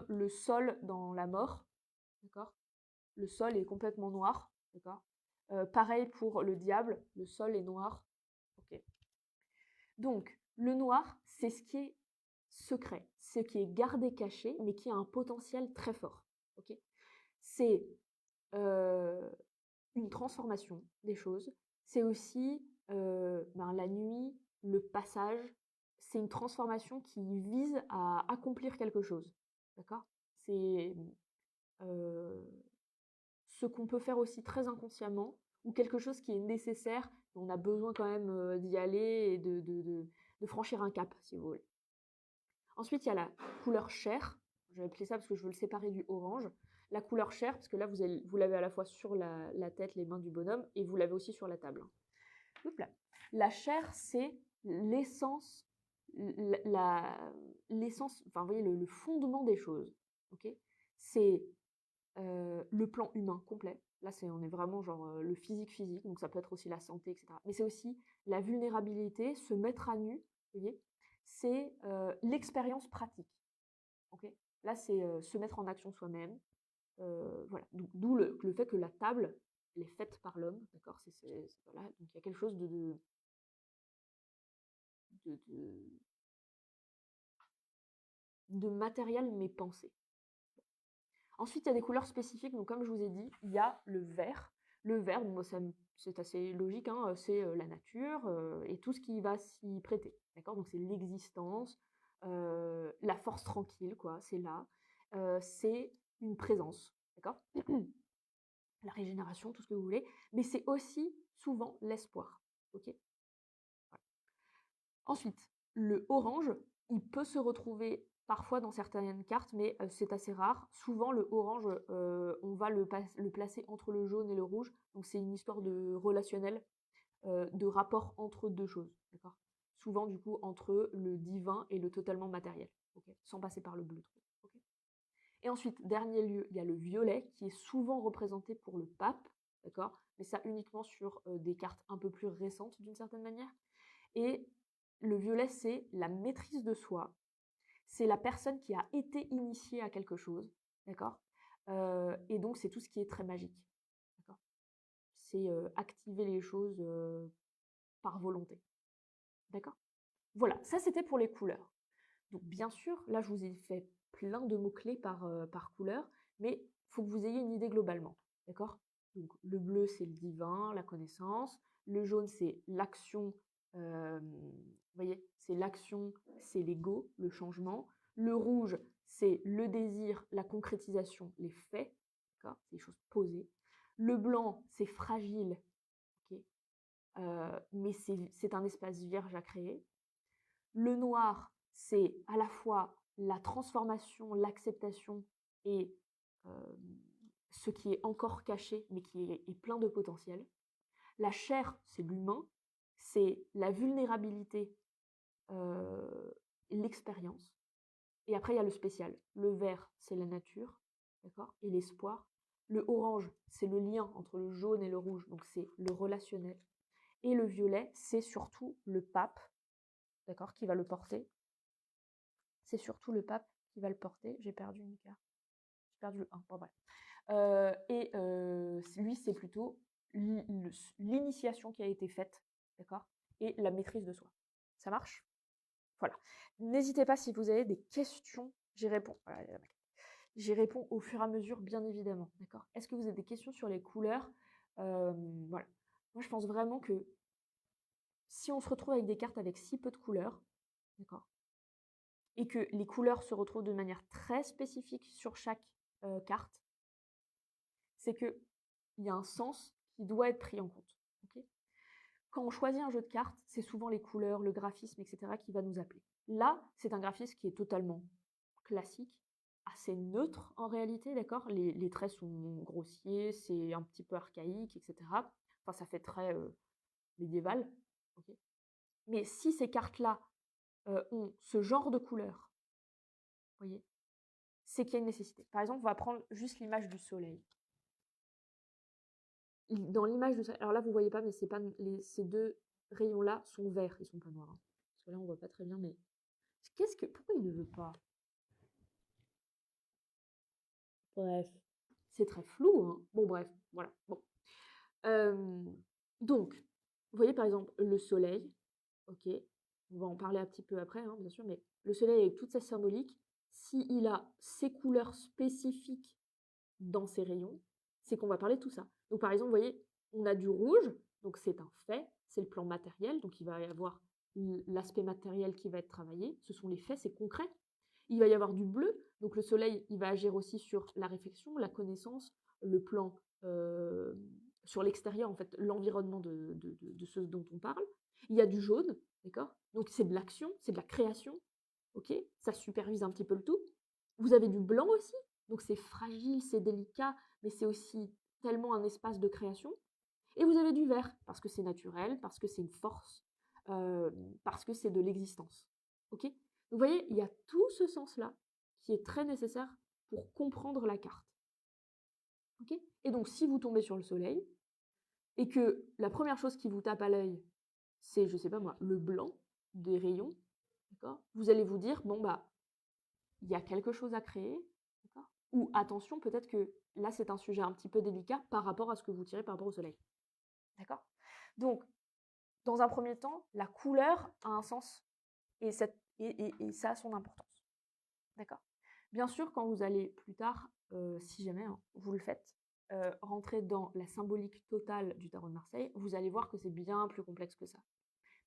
le sol dans la mort. D'accord. Le sol est complètement noir. D'accord. Pareil pour le diable, le sol est noir. Ok. Donc, le noir, c'est ce qui est secret, ce qui est gardé caché, mais qui a un potentiel très fort. Okay. C'est une transformation des choses. C'est aussi la nuit, le passage. C'est une transformation qui vise à accomplir quelque chose. D'accord? C'est ce qu'on peut faire aussi très inconsciemment ou quelque chose qui est nécessaire. On a besoin quand même d'y aller et de franchir un cap, si vous voulez. Ensuite, il y a la couleur chair. Je vais appeler ça parce que je veux le séparer du orange. La couleur chair, parce que là, vous l'avez à la fois sur la tête, les mains du bonhomme, et vous l'avez aussi sur la table. La chair, c'est l'essence, l'essence, enfin, vous voyez, le fondement des choses. Okay. c'est le plan humain complet. Là, on est vraiment genre le physique, donc ça peut être aussi la santé, etc. Mais c'est aussi la vulnérabilité, se mettre à nu, vous voyez, c'est l'expérience pratique. Okay, là, c'est se mettre en action soi-même. Voilà. D'où le fait que la table, elle est faite par l'homme, d'accord. Voilà. Donc il y a quelque chose de matériel mais pensé. Ensuite, il y a des couleurs spécifiques. Donc, comme je vous ai dit, il y a le vert. Le vert, bon, c'est assez logique, hein, c'est la nature et tout ce qui va s'y prêter. D'accord. Donc, c'est l'existence, la force tranquille, quoi. C'est là. C'est une présence. D'accord. La régénération, tout ce que vous voulez. Mais c'est aussi souvent l'espoir. Ok. Voilà. Ensuite, le orange, il peut se retrouver parfois dans certaines cartes, mais c'est assez rare. Souvent, le orange, on va le placer entre le jaune et le rouge. Donc, c'est une histoire de relationnel, de rapport entre deux choses. D'accord. Souvent, du coup, entre le divin et le totalement matériel. Okay, sans passer par le bleu. Okay. Et ensuite, dernier lieu, il y a le violet, qui est souvent représenté pour le pape. D'accord. Mais ça uniquement sur des cartes un peu plus récentes, d'une certaine manière. Et le violet, c'est la maîtrise de soi. C'est la personne qui a été initiée à quelque chose, d'accord. Et donc, c'est tout ce qui est très magique, d'accord. C'est activer les choses par volonté, d'accord. Voilà, ça c'était pour les couleurs. Donc, bien sûr, là, je vous ai fait plein de mots-clés par couleur, mais il faut que vous ayez une idée globalement, d'accord. Donc, le bleu, c'est le divin, la connaissance. Le jaune, c'est l'action. Vous voyez, c'est l'action, c'est l'ego, le changement. Le rouge, c'est le désir, la concrétisation, les faits, d'accord, c'est les choses posées. Le blanc, c'est fragile, ok, mais c'est un espace vierge à créer. Le noir, c'est à la fois la transformation, l'acceptation et ce qui est encore caché, mais qui est plein de potentiel. La chair, c'est l'humain, c'est la vulnérabilité, l'expérience. Et après, il y a le spécial. Le vert, c'est la nature, d'accord, et l'espoir. Le orange, c'est le lien entre le jaune et le rouge, donc c'est le relationnel. Et le violet, c'est surtout le pape, d'accord, qui va le porter. C'est surtout le pape qui va le porter. J'ai perdu une carte. J'ai perdu le 1. Bon, bref. Lui, c'est plutôt l'initiation qui a été faite, d'accord, et la maîtrise de soi. Ça marche? Voilà. N'hésitez pas si vous avez des questions, j'y réponds. Voilà, j'y réponds au fur et à mesure, bien évidemment. D'accord. Est-ce que vous avez des questions sur les couleurs? Voilà. Moi, je pense vraiment que si on se retrouve avec des cartes avec si peu de couleurs, d'accord, et que les couleurs se retrouvent de manière très spécifique sur chaque carte, c'est qu'il y a un sens qui doit être pris en compte. Okay. Quand on choisit un jeu de cartes, c'est souvent les couleurs, le graphisme, etc. qui va nous appeler. Là, c'est un graphisme qui est totalement classique, assez neutre en réalité, d'accord. Les traits sont grossiers, c'est un petit peu archaïque, etc. Enfin, ça fait très médiéval. Okay. Mais si ces cartes-là ont ce genre de couleurs, vous voyez, c'est qu'il y a une nécessité. Par exemple, on va prendre juste l'image du soleil. Dans l'image du soleil, alors là, vous ne voyez pas, mais ces deux rayons-là sont verts, ils ne sont pas noirs. Hein. Parce que là, on ne voit pas très bien, mais pourquoi il ne veut pas? Bref, c'est très flou. Hein. Bon, bref, voilà. Bon. Donc, vous voyez par exemple le soleil, ok, on va en parler un petit peu après, hein, bien sûr, mais le soleil avec toute sa symbolique, s'il a ses couleurs spécifiques dans ses rayons, c'est qu'on va parler de tout ça. Donc par exemple, vous voyez, on a du rouge, donc c'est un fait, c'est le plan matériel, donc il va y avoir l'aspect matériel qui va être travaillé, ce sont les faits, c'est concret. Il va y avoir du bleu, donc le soleil, il va agir aussi sur la réflexion, la connaissance, le plan sur l'extérieur, en fait, l'environnement de ce dont on parle. Il y a du jaune, d'accord? Donc c'est de l'action, c'est de la création, ok? Ça supervise un petit peu le tout. Vous avez du blanc aussi, donc c'est fragile, c'est délicat, mais c'est aussi tellement un espace de création. Et vous avez du vert, parce que c'est naturel, parce que c'est une force, parce que c'est de l'existence. Ok. Vous voyez, il y a tout ce sens-là qui est très nécessaire pour comprendre la carte. Ok. Et donc, si vous tombez sur le soleil et que la première chose qui vous tape à l'œil, c'est, je sais pas moi, le blanc des rayons, d'accord, vous allez vous dire, bon, bah, il y a quelque chose à créer, d'accord, ou attention, peut-être que là, c'est un sujet un petit peu délicat par rapport à ce que vous tirez par rapport au soleil. D'accord. Donc, dans un premier temps, la couleur a un sens et ça a son importance. D'accord. Bien sûr, quand vous allez plus tard, si jamais vous le faites, rentrer dans la symbolique totale du tarot de Marseille, vous allez voir que c'est bien plus complexe que ça.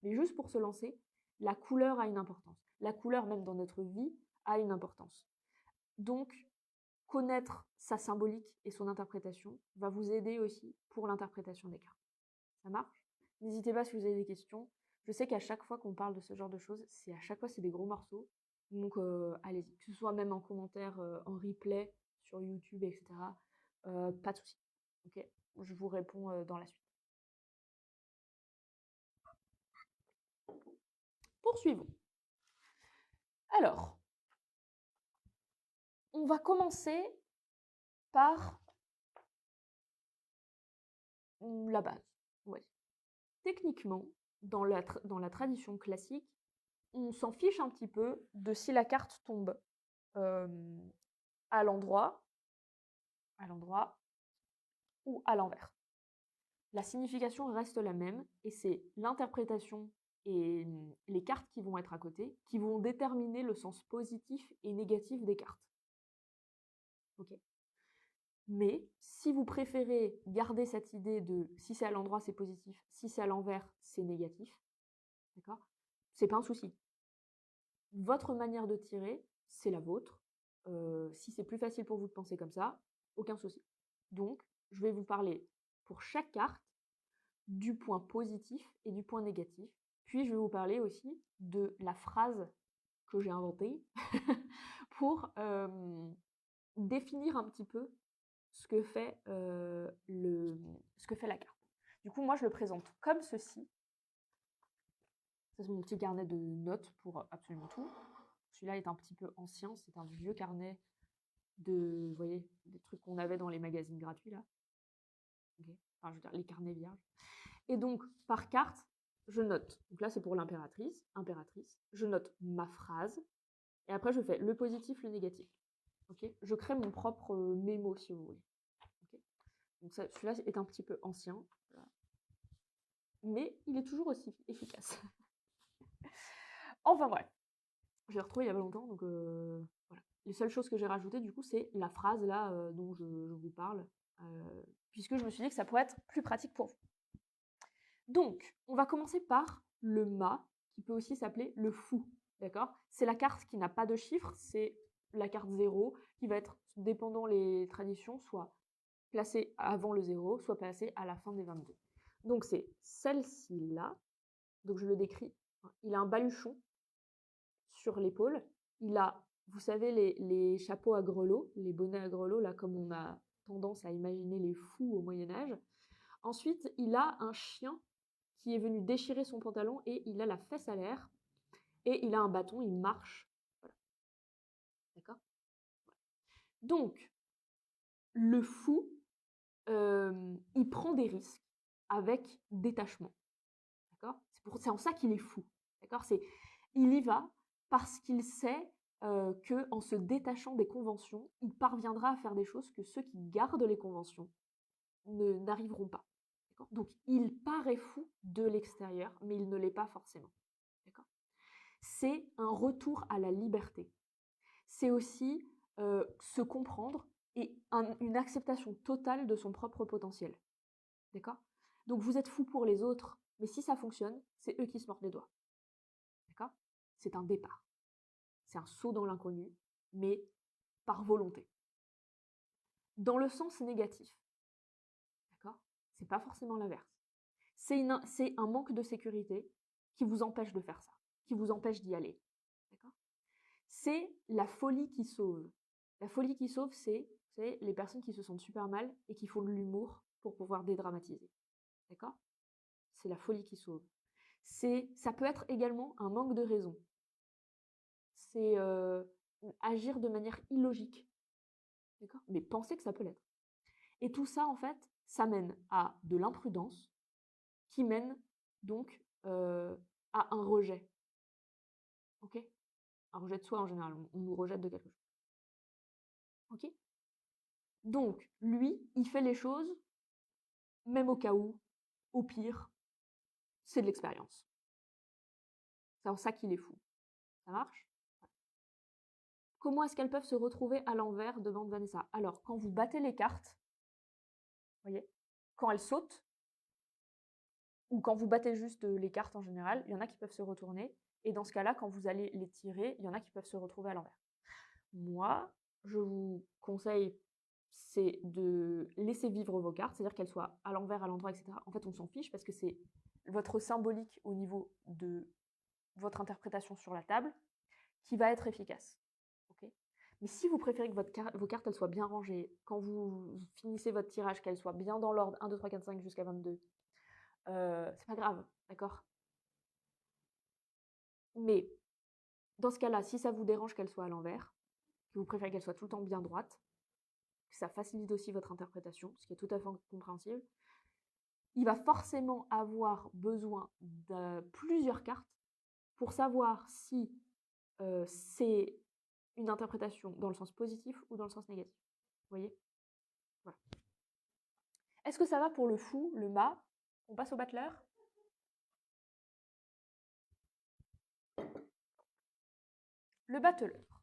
Mais juste pour se lancer, la couleur a une importance. La couleur, même dans notre vie, a une importance. Donc, connaître sa symbolique et son interprétation va vous aider aussi pour l'interprétation des cartes. Ça marche? N'hésitez pas si vous avez des questions. Je sais qu'à chaque fois qu'on parle de ce genre de choses, à chaque fois c'est des gros morceaux. Donc allez-y, que ce soit même en commentaire, en replay sur YouTube, etc. Pas de souci. Ok, je vous réponds dans la suite. Poursuivons. Alors, on va commencer par la base. Ouais. Techniquement, dans la tradition classique, on s'en fiche un petit peu de si la carte tombe à l'endroit ou à l'envers. La signification reste la même et c'est l'interprétation et les cartes qui vont être à côté qui vont déterminer le sens positif et négatif des cartes. Ok. Mais si vous préférez garder cette idée de si c'est à l'endroit c'est positif, si c'est à l'envers c'est négatif, d'accord, c'est pas un souci. Votre manière de tirer, c'est la vôtre. Si c'est plus facile pour vous de penser comme ça, aucun souci. Donc, je vais vous parler pour chaque carte du point positif et du point négatif. Puis, je vais vous parler aussi de la phrase que j'ai inventée pour définir un petit peu ce que fait la carte. Du coup, moi, je le présente comme ceci. Ça, c'est mon petit carnet de notes pour absolument tout. Celui-là est un petit peu ancien, c'est un vieux carnet vous voyez, des trucs qu'on avait dans les magazines gratuits, là. Okay. Enfin, je veux dire, les carnets vierges. Et donc, par carte, je note. Donc là, c'est pour l'impératrice. Je note ma phrase. Et après, je fais le positif, le négatif. Okay. Je crée mon propre mémo, si vous voulez. Okay. Donc celui-là est un petit peu ancien. Voilà. Mais il est toujours aussi efficace. Enfin bref. Je l'ai retrouvé il y a pas longtemps, donc voilà. Les seules choses que j'ai rajoutées, du coup, c'est la phrase là dont je vous parle, puisque je me suis dit que ça pourrait être plus pratique pour vous. Donc, on va commencer par le mât, qui peut aussi s'appeler le fou, d'accord? C'est la carte qui n'a pas de chiffre, c'est la carte 0, qui va être, dépendant les traditions, soit placée avant le 0, soit placée à la fin des 22. Donc c'est celle-ci là, donc je le décris, il a un baluchon sur l'épaule. Il a, vous savez, les chapeaux à grelots, les bonnets à grelots, là, comme on a tendance à imaginer les fous au Moyen-Âge. Ensuite, il a un chien qui est venu déchirer son pantalon et il a la fesse à l'air. Et il a un bâton, il marche. Voilà. D'accord? Donc, le fou, il prend des risques avec détachement. D'accord? C'est en ça qu'il est fou. D'accord? Il y va parce qu'il sait qu'en se détachant des conventions, il parviendra à faire des choses que ceux qui gardent les conventions n'arriveront pas. Donc il paraît fou de l'extérieur, mais il ne l'est pas forcément. C'est un retour à la liberté. C'est aussi se comprendre et une acceptation totale de son propre potentiel. D'accord? Donc vous êtes fou pour les autres, mais si ça fonctionne, c'est eux qui se mordent les doigts. D'accord? C'est un départ. C'est un saut dans l'inconnu, mais par volonté. Dans le sens négatif, d'accord? C'est pas forcément l'inverse. C'est un manque de sécurité qui vous empêche de faire ça, qui vous empêche d'y aller. D'accord? C'est la folie qui sauve. La folie qui sauve, c'est les personnes qui se sentent super mal et qui font de l'humour pour pouvoir dédramatiser. D'accord? C'est la folie qui sauve. Ça peut être également un manque de raison. C'est agir de manière illogique. d'accord? Mais pensez que ça peut l'être. Et tout ça, en fait, ça mène à de l'imprudence qui mène donc à un rejet, ok? Un rejet de soi en général, on nous rejette de quelque chose, ok? Donc, lui, il fait les choses, même au cas où, au pire, c'est de l'expérience. C'est en ça qu'il est fou. Ça marche? Comment est-ce qu'elles peuvent se retrouver à l'envers devant Vanessa? Alors, quand vous battez les cartes, voyez, quand elles sautent, ou quand vous battez juste les cartes en général, il y en a qui peuvent se retourner. Et dans ce cas-là, quand vous allez les tirer, il y en a qui peuvent se retrouver à l'envers. Moi, je vous conseille, c'est de laisser vivre vos cartes, c'est-à-dire qu'elles soient à l'envers, à l'endroit, etc. En fait, on s'en fiche parce que c'est votre symbolique au niveau de votre interprétation sur la table qui va être efficace. Okay, mais si vous préférez que vos cartes elles soient bien rangées, quand vous finissez votre tirage, qu'elles soient bien dans l'ordre 1, 2, 3, 4, 5 jusqu'à 22, c'est pas grave, d'accord? Mais dans ce cas-là, si ça vous dérange qu'elles soient à l'envers, que vous préférez qu'elles soient tout le temps bien droites, que ça facilite aussi votre interprétation, ce qui est tout à fait compréhensible, il va forcément avoir besoin de plusieurs cartes pour savoir si c'est une interprétation dans le sens positif ou dans le sens négatif. Vous voyez? Voilà. Est-ce que ça va pour le fou, le mât? On passe au battleur? Le battleur.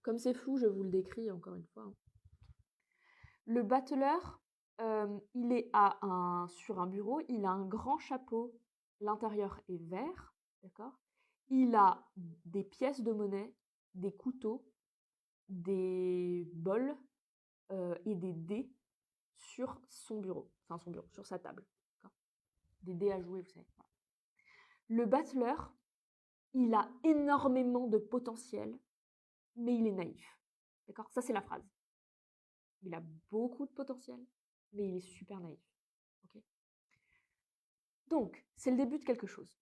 Comme c'est flou, je vous le décris encore une fois. Le battleur, il est sur un bureau, il a un grand chapeau, l'intérieur est vert, d'accord? Il a des pièces de monnaie, des couteaux, des bols et des dés sur son bureau, sur sa table. Des dés à jouer, vous savez. Voilà. Le battleur, il a énormément de potentiel, mais il est naïf. D'accord? Ça, c'est la phrase. Il a beaucoup de potentiel, mais il est super naïf. Okay, donc, c'est le début de quelque chose.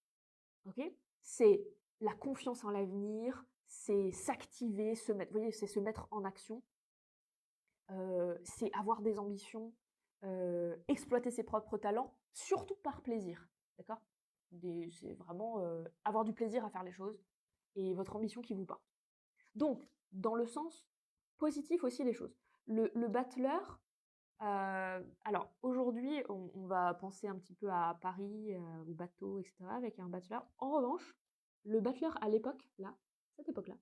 Okay, c'est la confiance en l'avenir, c'est s'activer, se mettre, vous voyez, c'est se mettre en action, c'est avoir des ambitions, exploiter ses propres talents, surtout par plaisir. D'accord? C'est vraiment avoir du plaisir à faire les choses et votre ambition qui vous porte. Donc, dans le sens positif aussi des choses. Le battleur, alors aujourd'hui, on va penser un petit peu à Paris, au bateau, etc., avec un battleur. En revanche, le battleur à l'époque, là, cette époque-là,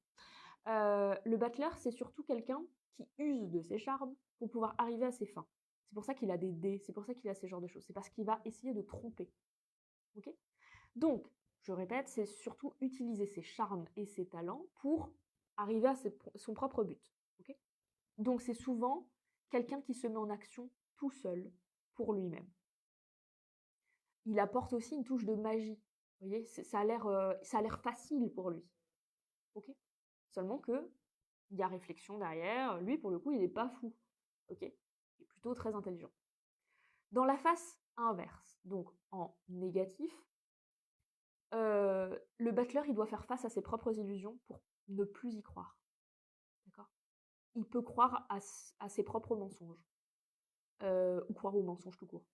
le battleur, c'est surtout quelqu'un qui use de ses charmes pour pouvoir arriver à ses fins. C'est pour ça qu'il a des dés, c'est pour ça qu'il a ce genre de choses. C'est parce qu'il va essayer de tromper. Okay, donc, je répète, c'est surtout utiliser ses charmes et ses talents pour arriver à son propre but. Okay, donc, c'est souvent quelqu'un qui se met en action tout seul pour lui-même. Il apporte aussi une touche de magie. Vous voyez, ça a l'air facile pour lui. Okay, seulement que il y a réflexion derrière. Lui, pour le coup, il n'est pas fou. Ok, il est plutôt très intelligent. Dans la face inverse, donc en négatif, le battleur, il doit faire face à ses propres illusions pour ne plus y croire. D'accord? Il peut croire à ses propres mensonges, ou croire aux mensonges tout court.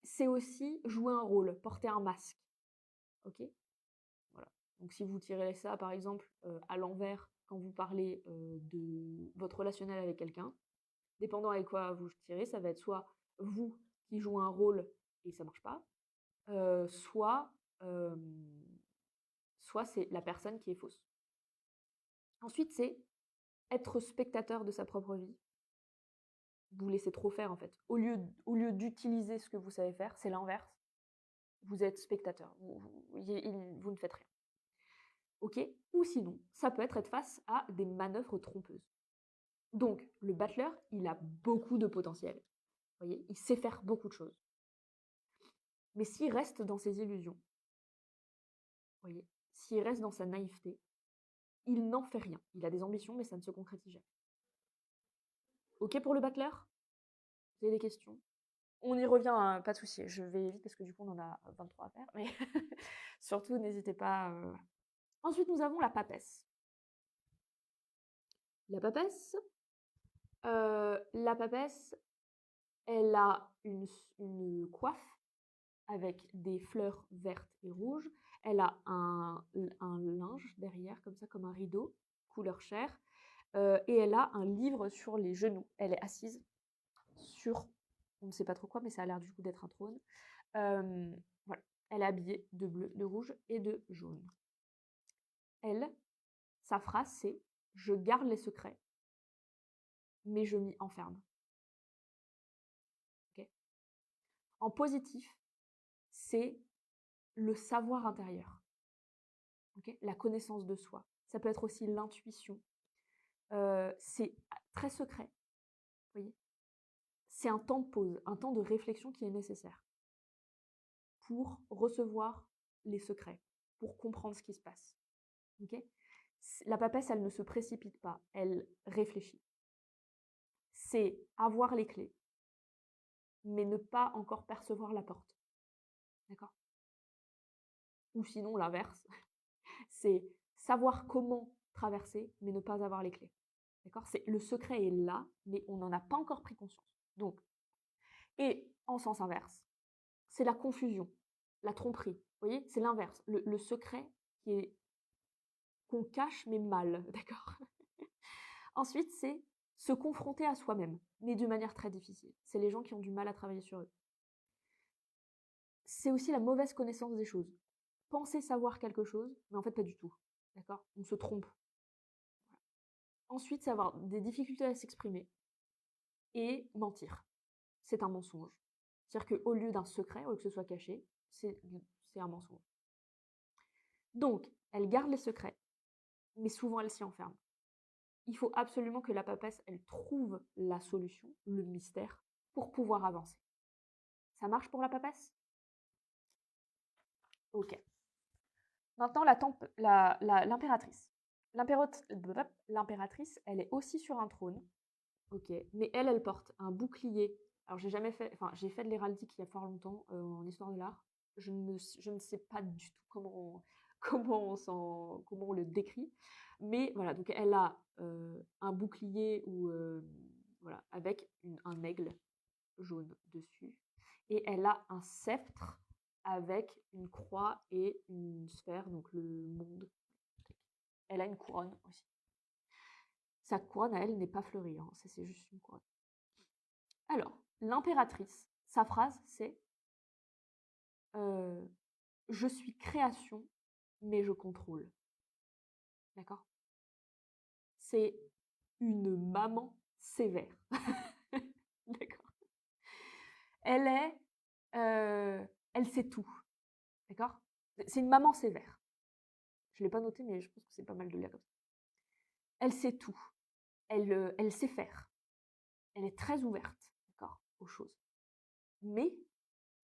C'est aussi jouer un rôle, porter un masque. Ok? Voilà. Donc si vous tirez ça, par exemple, à l'envers, quand vous parlez de votre relationnel avec quelqu'un, dépendant avec quoi vous tirez, ça va être soit vous qui jouez un rôle et ça marche pas, soit c'est la personne qui est fausse. Ensuite, c'est être spectateur de sa propre vie. Vous laissez trop faire en fait. Au lieu d'utiliser ce que vous savez faire, c'est l'inverse. Vous êtes spectateur. Vous ne faites rien. Ok? Ou sinon, ça peut être face à des manœuvres trompeuses. Donc, le battleur, il a beaucoup de potentiel. Vous voyez, il sait faire beaucoup de choses. Mais s'il reste dans ses illusions, vous voyez, s'il reste dans sa naïveté, il n'en fait rien. Il a des ambitions, mais ça ne se concrétise jamais. Ok pour le battleur? Vous avez des questions? On y revient, hein, pas de souci. Je vais vite parce que du coup, on en a 23 à faire. Mais surtout, n'hésitez pas. Ensuite, nous avons la papesse. La papesse, la papesse, elle a une coiffe avec des fleurs vertes et rouges. Elle a un linge derrière, comme ça, comme un rideau, couleur chair. Et elle a un livre sur les genoux. Elle est assise sur, on ne sait pas trop quoi, mais ça a l'air du coup d'être un trône. Voilà. Elle est habillée de bleu, de rouge et de jaune. Elle, sa phrase, c'est « Je garde les secrets, mais je m'y enferme ». Okay. En positif, c'est le savoir intérieur, okay, la connaissance de soi. Ça peut être aussi l'intuition. C'est très secret, vous voyez. C'est un temps de pause, un temps de réflexion qui est nécessaire pour recevoir les secrets, pour comprendre ce qui se passe. Okay. La papesse, elle ne se précipite pas, elle réfléchit. C'est avoir les clés, mais ne pas encore percevoir la porte. D'accord? Ou sinon, l'inverse, c'est savoir comment traverser, mais ne pas avoir les clés. D'accord? Le secret est là, mais on n'en a pas encore pris conscience. Donc, et en sens inverse, c'est la confusion, la tromperie. Vous voyez? C'est l'inverse. Le secret qu'on cache, mais mal. D'accord? Ensuite, c'est se confronter à soi-même, mais de manière très difficile. C'est les gens qui ont du mal à travailler sur eux. C'est aussi la mauvaise connaissance des choses. Penser savoir quelque chose, mais en fait pas du tout. D'accord? On se trompe. Voilà. Ensuite, c'est avoir des difficultés à s'exprimer et mentir. C'est un mensonge. C'est-à-dire qu'au lieu d'un secret, au lieu que ce soit caché, c'est un mensonge. Donc, elle garde les secrets, mais souvent elle s'y enferme. Il faut absolument que la papesse, elle trouve la solution, le mystère, pour pouvoir avancer. Ça marche pour la papesse? Ok. Maintenant, l'impératrice. L'impératrice, elle est aussi sur un trône, ok, mais elle porte un bouclier. Alors, j'ai fait de l'héraldique il y a fort longtemps en histoire de l'art. Je ne sais pas du tout comment on le décrit, mais voilà. Donc, elle a un bouclier voilà, avec un aigle jaune dessus, et elle a un sceptre avec une croix et une sphère, donc le monde. Elle a une couronne aussi. Sa couronne à elle n'est pas fleurie, hein, c'est juste une couronne. Alors, l'impératrice, sa phrase c'est je suis création, mais je contrôle. D'accord? C'est une maman sévère. D'accord? Elle sait tout. D'accord? C'est une maman sévère. Je ne l'ai pas noté, mais je pense que c'est pas mal de lire comme ça. Elle sait tout. Elle sait faire. Elle est très ouverte, d'accord, aux choses. Mais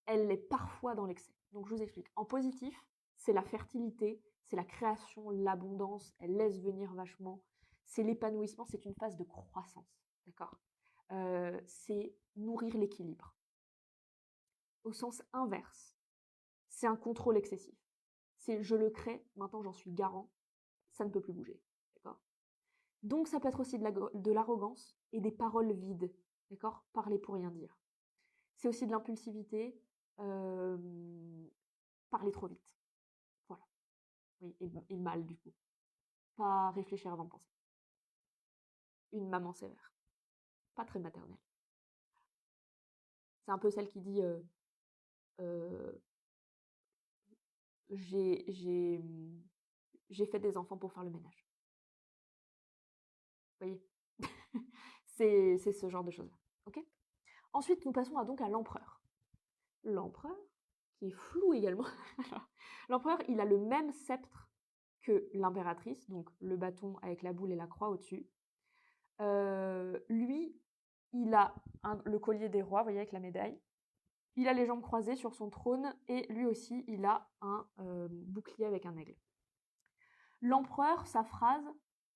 elle est parfois dans l'excès. Donc je vous explique. En positif, c'est la fertilité, c'est la création, l'abondance, elle laisse venir vachement. C'est l'épanouissement, c'est une phase de croissance, d'accord. C'est nourrir l'équilibre. Au sens inverse, c'est un contrôle excessif. C'est je le crée, maintenant j'en suis garant, ça ne peut plus bouger, d'accord. Donc ça peut être aussi de l'arrogance et des paroles vides, d'accord, parler pour rien dire. C'est aussi de l'impulsivité, parler trop vite. Voilà. Oui, et mal du coup. Pas réfléchir avant de penser. Une maman sévère. Pas très maternelle. C'est un peu celle qui dit j'ai fait des enfants pour faire le ménage. Vous voyez? C'est ce genre de choses-là. Ok. Ensuite, nous passons donc à l'empereur. L'empereur, qui est flou également. L'empereur, il a le même sceptre que l'impératrice, donc le bâton avec la boule et la croix au-dessus. Lui, il a le collier des rois, vous voyez, avec la médaille. Il a les jambes croisées sur son trône et lui aussi, il a un bouclier avec un aigle. L'empereur, sa phrase,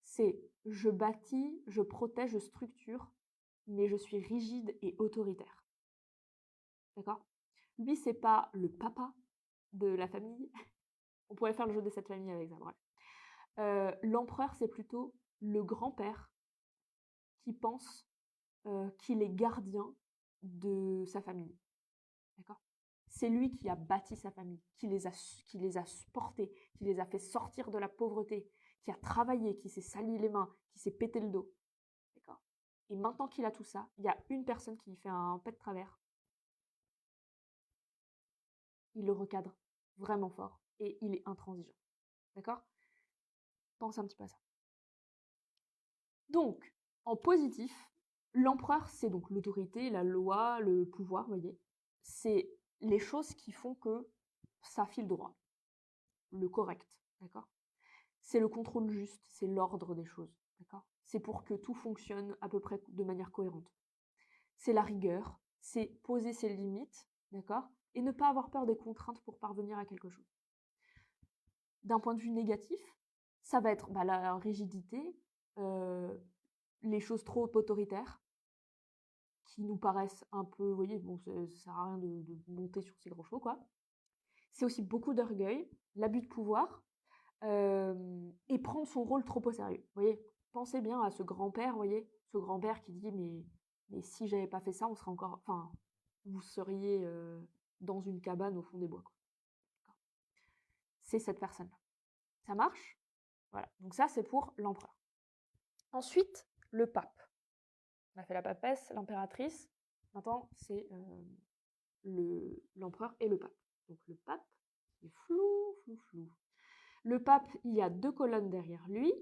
c'est « Je bâtis, je protège, je structure, mais je suis rigide et autoritaire. » D'accord? Lui, c'est pas le papa de la famille. On pourrait faire le jeu des 7 familles avec ça, bref. L'empereur, c'est plutôt le grand-père qui pense qu'il est gardien de sa famille. D'accord? C'est lui qui a bâti sa famille, qui les a portés, qui les a fait sortir de la pauvreté, qui a travaillé, qui s'est sali les mains, qui s'est pété le dos. D'accord? Et maintenant qu'il a tout ça, il y a une personne qui lui fait un pas de travers. Il le recadre vraiment fort et il est intransigeant. D'accord? Pense un petit peu à ça. Donc, en positif, l'empereur, c'est donc l'autorité, la loi, le pouvoir, vous voyez. C'est les choses qui font que ça file droit, le correct, d'accord? C'est le contrôle juste, c'est l'ordre des choses, d'accord? C'est pour que tout fonctionne à peu près de manière cohérente. C'est la rigueur, c'est poser ses limites, d'accord? Et ne pas avoir peur des contraintes pour parvenir à quelque chose. D'un point de vue négatif, ça va être la rigidité, les choses trop autoritaires, qui nous paraissent un peu, vous voyez, bon, ça sert à rien de monter sur ces gros chevaux, quoi. C'est aussi beaucoup d'orgueil, l'abus de pouvoir, et prendre son rôle trop au sérieux. Vous voyez, pensez bien à ce grand-père, vous voyez, ce grand-père qui dit mais si j'avais pas fait ça, on serait encore, enfin, vous seriez dans une cabane au fond des bois, quoi. C'est cette personne-là. Ça marche? Voilà. Donc ça, c'est pour l'empereur. Ensuite, le pape. On a fait la papesse, l'impératrice. Maintenant, c'est l'empereur et le pape. Donc le pape, c'est flou, flou, flou. Le pape, il y a 2 colonnes derrière lui.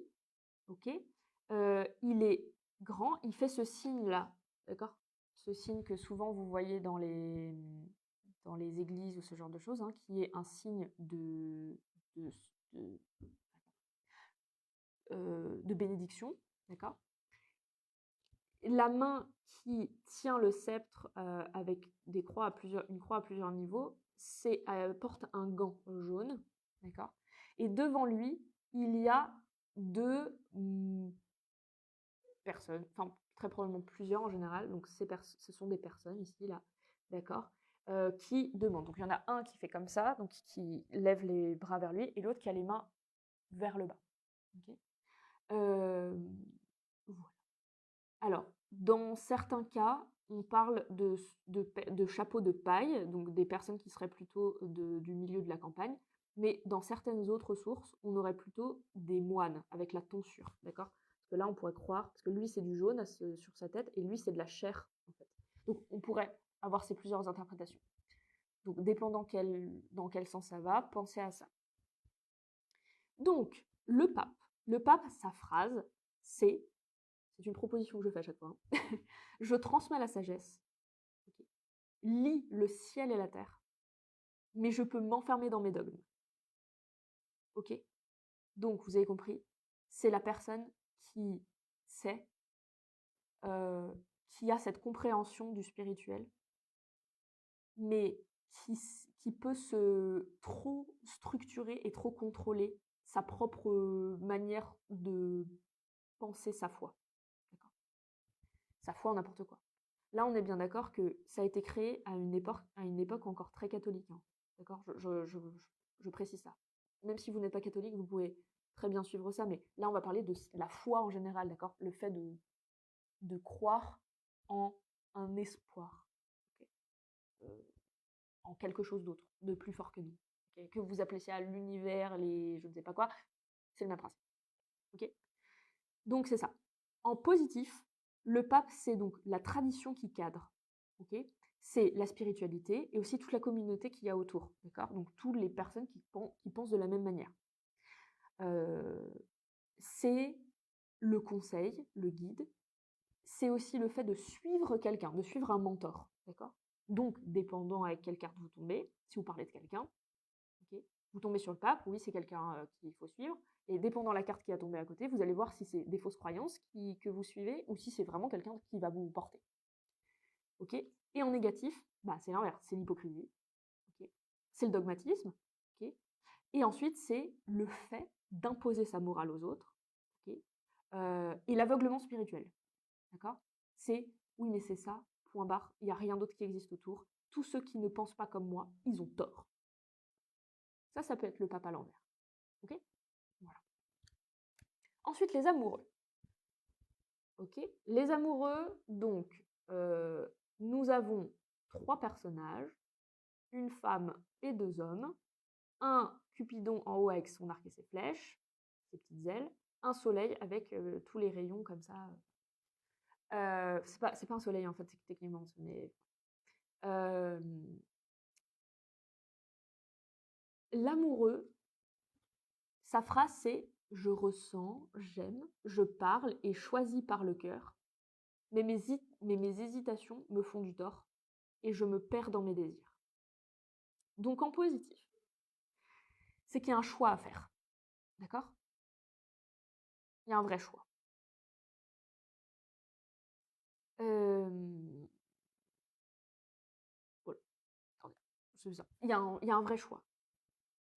Ok. Il est grand, il fait ce signe-là, d'accord? Ce signe que souvent vous voyez dans les églises ou ce genre de choses, hein, qui est un signe de, de bénédiction, d'accord? La main qui tient le sceptre avec des croix une croix à plusieurs niveaux, porte un gant jaune, d'accord? Et devant lui, il y a 2 personnes, enfin très probablement plusieurs en général, donc ce sont des personnes ici, là, d'accord, qui demandent. Donc il y en a un qui fait comme ça, donc qui lève les bras vers lui, et l'autre qui a les mains vers le bas. Okay. Voilà. Alors, dans certains cas, on parle de chapeaux de paille, donc des personnes qui seraient plutôt du milieu de la campagne, mais dans certaines autres sources, on aurait plutôt des moines avec la tonsure, d'accord? Parce que là, on pourrait croire, parce que lui, c'est du jaune sur sa tête, et lui, c'est de la chair, en fait. Donc, on pourrait avoir ces plusieurs interprétations. Donc, dépendant dans quel sens ça va, pensez à ça. Donc, le pape, sa phrase, c'est une proposition que je fais à chaque fois, hein. Je transmets la sagesse, okay. Lis le ciel et la terre, mais je peux m'enfermer dans mes dogmes. Ok? Donc, vous avez compris, c'est la personne qui sait, qui a cette compréhension du spirituel, mais qui peut se trop structurer et trop contrôler sa propre manière de penser sa foi. D'accord? Sa foi en n'importe quoi. Là, on est bien d'accord que ça a été créé à une époque encore très catholique, hein. D'accord? Je précise ça. Même si vous n'êtes pas catholique, vous pouvez très bien suivre ça, mais là, on va parler de la foi en général, d'accord? Le fait de croire en un espoir, okay? En quelque chose d'autre, de plus fort que nous. Okay? Que vous appelez ça l'univers, je ne sais pas quoi, c'est le même principe. Okay? Donc, c'est ça. En positif, le pape, c'est donc la tradition qui cadre. Okay? C'est la spiritualité et aussi toute la communauté qu'il y a autour. D'accord? Donc, toutes les personnes qui pensent de la même manière. C'est le conseil, le guide. C'est aussi le fait de suivre quelqu'un, de suivre un mentor. D'accord? Donc, dépendant avec quelle carte vous tombez, si vous parlez de quelqu'un, okay, vous tombez sur le pape, oui, c'est quelqu'un qu'il faut suivre. Et dépendant la carte qui a tombé à côté, vous allez voir si c'est des fausses croyances que vous suivez ou si c'est vraiment quelqu'un qui va vous porter. Okay? Et en négatif, c'est l'inverse, c'est l'hypocrisie. Okay? C'est le dogmatisme. Okay? Et ensuite, c'est le fait d'imposer sa morale aux autres. Okay? Et l'aveuglement spirituel. D'accord? C'est oui, mais c'est ça, point barre, il n'y a rien d'autre qui existe autour. Tous ceux qui ne pensent pas comme moi, ils ont tort. Ça peut être le pape à l'envers. Ok? Voilà. Ensuite, les amoureux. Ok. Les amoureux, donc, nous avons 3 personnages, une femme et 2 hommes, un Cupidon en haut avec son arc et ses flèches, ses petites ailes, un soleil avec tous les rayons comme ça. C'est pas un soleil en fait, techniquement, mais l'amoureux, sa phrase c'est je ressens, j'aime, je parle et choisis par le cœur, mais mes hésitations me font du tort et je me perds dans mes désirs. Donc en positif, c'est qu'il y a un choix à faire. D'accord? Il y a un vrai choix. Voilà, attendez, c'est ça. Il y a un vrai choix.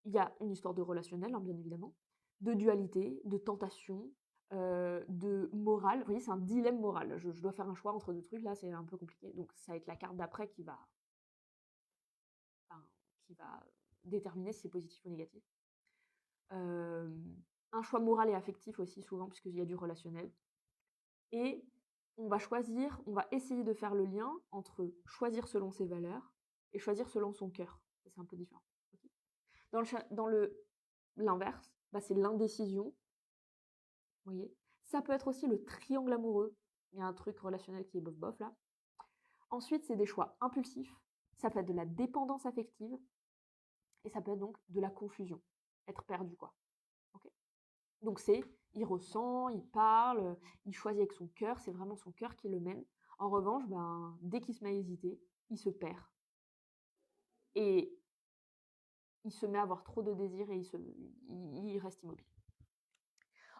Il y a une histoire de relationnel, hein, bien évidemment, de dualité, de tentation, de morale. Vous voyez, c'est un dilemme moral. Je dois faire un choix entre 2 trucs, là, c'est un peu compliqué. Donc ça va être la carte d'après enfin, qui va déterminer si c'est positif ou négatif. Un choix moral et affectif aussi souvent, puisqu'il y a du relationnel. Et on va essayer de faire le lien entre choisir selon ses valeurs et choisir selon son cœur. C'est un peu différent. Okay. Dans l'inverse, bah, c'est l'indécision. Vous voyez, ça peut être aussi le triangle amoureux. Il y a un truc relationnel qui est bof-bof là. Ensuite, c'est des choix impulsifs. Ça peut être de la dépendance affective. Et ça peut être donc de la confusion. Être perdu, quoi. Okay. Donc il ressent, il parle, il choisit avec son cœur, c'est vraiment son cœur qui le mène. En revanche, ben, dès qu'il se met à hésiter, il se perd. Et il se met à avoir trop de désirs et il reste immobile.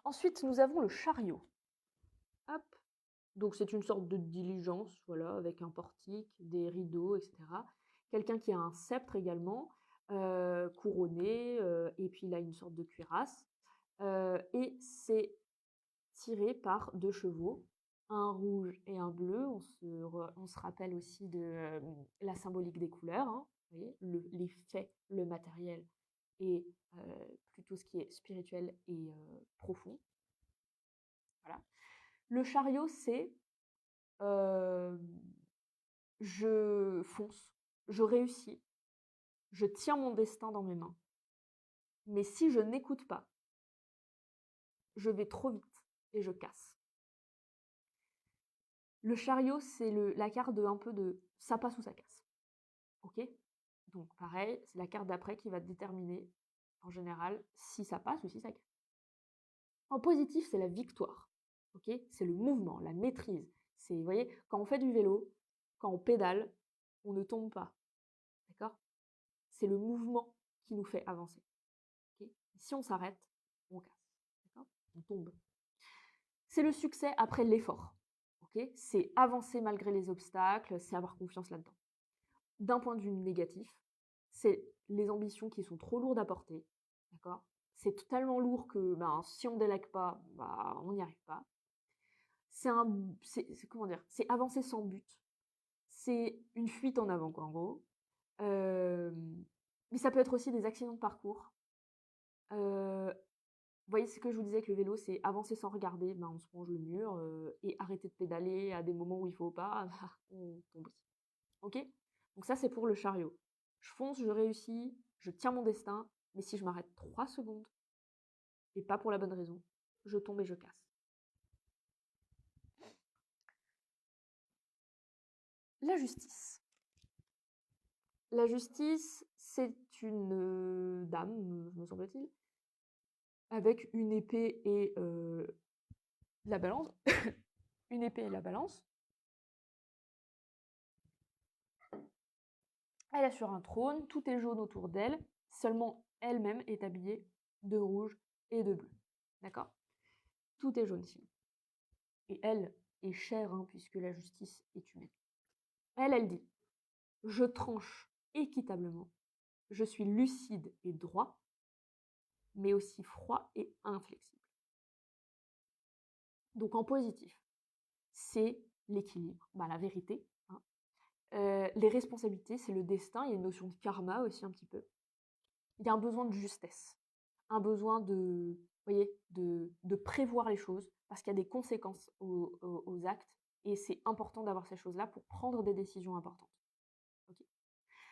Ensuite, nous avons le chariot. Hop. Donc c'est une sorte de diligence, voilà, avec un portique, des rideaux, etc. Quelqu'un qui a un sceptre également, couronné, et puis il a une sorte de cuirasse. Et c'est tiré par 2 chevaux, un rouge et un bleu. On se rappelle aussi de la symbolique des couleurs, hein, vous voyez, les faits, le matériel et plutôt ce qui est spirituel et profond. Voilà. Le chariot, c'est je fonce, je réussis, je tiens mon destin dans mes mains. Mais si je n'écoute pas, je vais trop vite et je casse. Le chariot, c'est la carte de un peu de ça passe ou ça casse. Ok? Donc pareil, c'est la carte d'après qui va déterminer en général si ça passe ou si ça casse. En positif, c'est la victoire. Ok? C'est le mouvement, la maîtrise. C'est, vous voyez, quand on fait du vélo, quand on pédale, on ne tombe pas. D'accord? C'est le mouvement qui nous fait avancer. Okay? Si on s'arrête, on casse. D'accord? On tombe. C'est le succès après l'effort. Okay? C'est avancer malgré les obstacles, c'est avoir confiance là-dedans. D'un point de vue négatif, c'est les ambitions qui sont trop lourdes à porter. D'accord? C'est tellement lourd que ben, si on ne délègue pas, ben, on n'y arrive pas. Comment dire? C'est avancer sans but. C'est une fuite en avant, quoi, en gros. Mais ça peut être aussi des accidents de parcours. Vous voyez ce que je vous disais que le vélo, c'est avancer sans regarder, ben, on se mange le mur, et arrêter de pédaler à des moments où il faut pas, bah, on tombe aussi. Ok? Donc ça, c'est pour le chariot. Je fonce, je réussis, je tiens mon destin, mais si je m'arrête 3 secondes, et pas pour la bonne raison, je tombe et je casse. La justice. La justice, c'est une dame, me semble-t-il, avec une épée et la balance. Une épée et la balance. Elle est sur un trône, tout est jaune autour d'elle, seulement elle-même est habillée de rouge et de bleu. D'accord? Tout est jaune sinon. Et elle est chère, hein, puisque la justice est humaine. Elle dit, je tranche équitablement, je suis lucide et droit, mais aussi froid et inflexible. Donc en positif, c'est l'équilibre, bah, la vérité. Hein. Les responsabilités, c'est le destin, il y a une notion de karma aussi un petit peu. Il y a un besoin de justesse, un besoin de voyez, de prévoir les choses, parce qu'il y a des conséquences aux actes, et c'est important d'avoir ces choses-là pour prendre des décisions importantes. OK.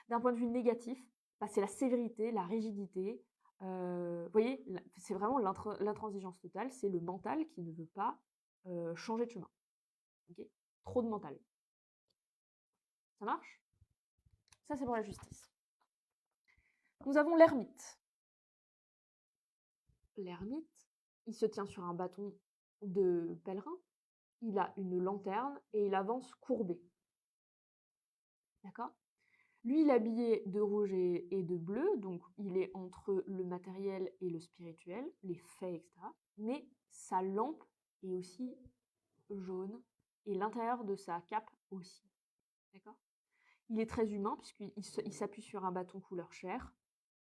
D'un point de vue négatif, bah, c'est la sévérité, la rigidité, vous voyez, c'est vraiment l'intransigeance totale, c'est le mental qui ne veut pas, changer de chemin. OK? Trop de mental. Ça marche? Ça, c'est pour la justice. Nous avons l'ermite. L'ermite, il se tient sur un bâton de pèlerin, il a une lanterne et il avance courbé. D'accord? Lui, il est habillé de rouge et de bleu, donc il est entre le matériel et le spirituel, les faits, etc. Mais sa lampe est aussi jaune et l'intérieur de sa cape aussi. D'accord? Il est très humain puisqu'il s'appuie sur un bâton couleur chair.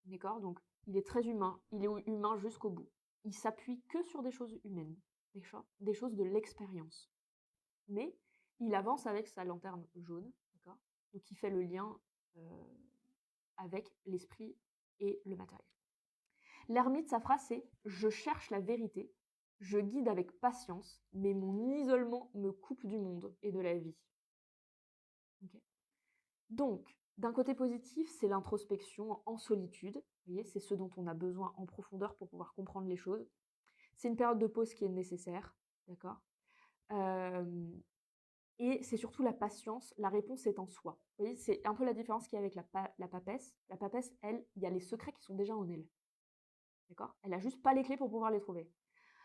D'accord? Donc il est très humain, il est humain jusqu'au bout. Il s'appuie que sur des choses humaines, des choses de l'expérience. Mais il avance avec sa lanterne jaune, d'accord? Donc il fait le lien avec l'esprit et le matériel. L'ermite, sa phrase c'est: je cherche la vérité, je guide avec patience, mais mon isolement me coupe du monde et de la vie. Okay. Donc, d'un côté positif, c'est l'introspection en solitude. Vous voyez, c'est ce dont on a besoin en profondeur pour pouvoir comprendre les choses. C'est une période de pause qui est nécessaire, d'accord? Et c'est surtout la patience, la réponse est en soi. Vous voyez, c'est un peu la différence qu'il y a avec la papesse. La papesse, elle, il y a les secrets qui sont déjà en elle. D'accord? Elle n'a juste pas les clés pour pouvoir les trouver.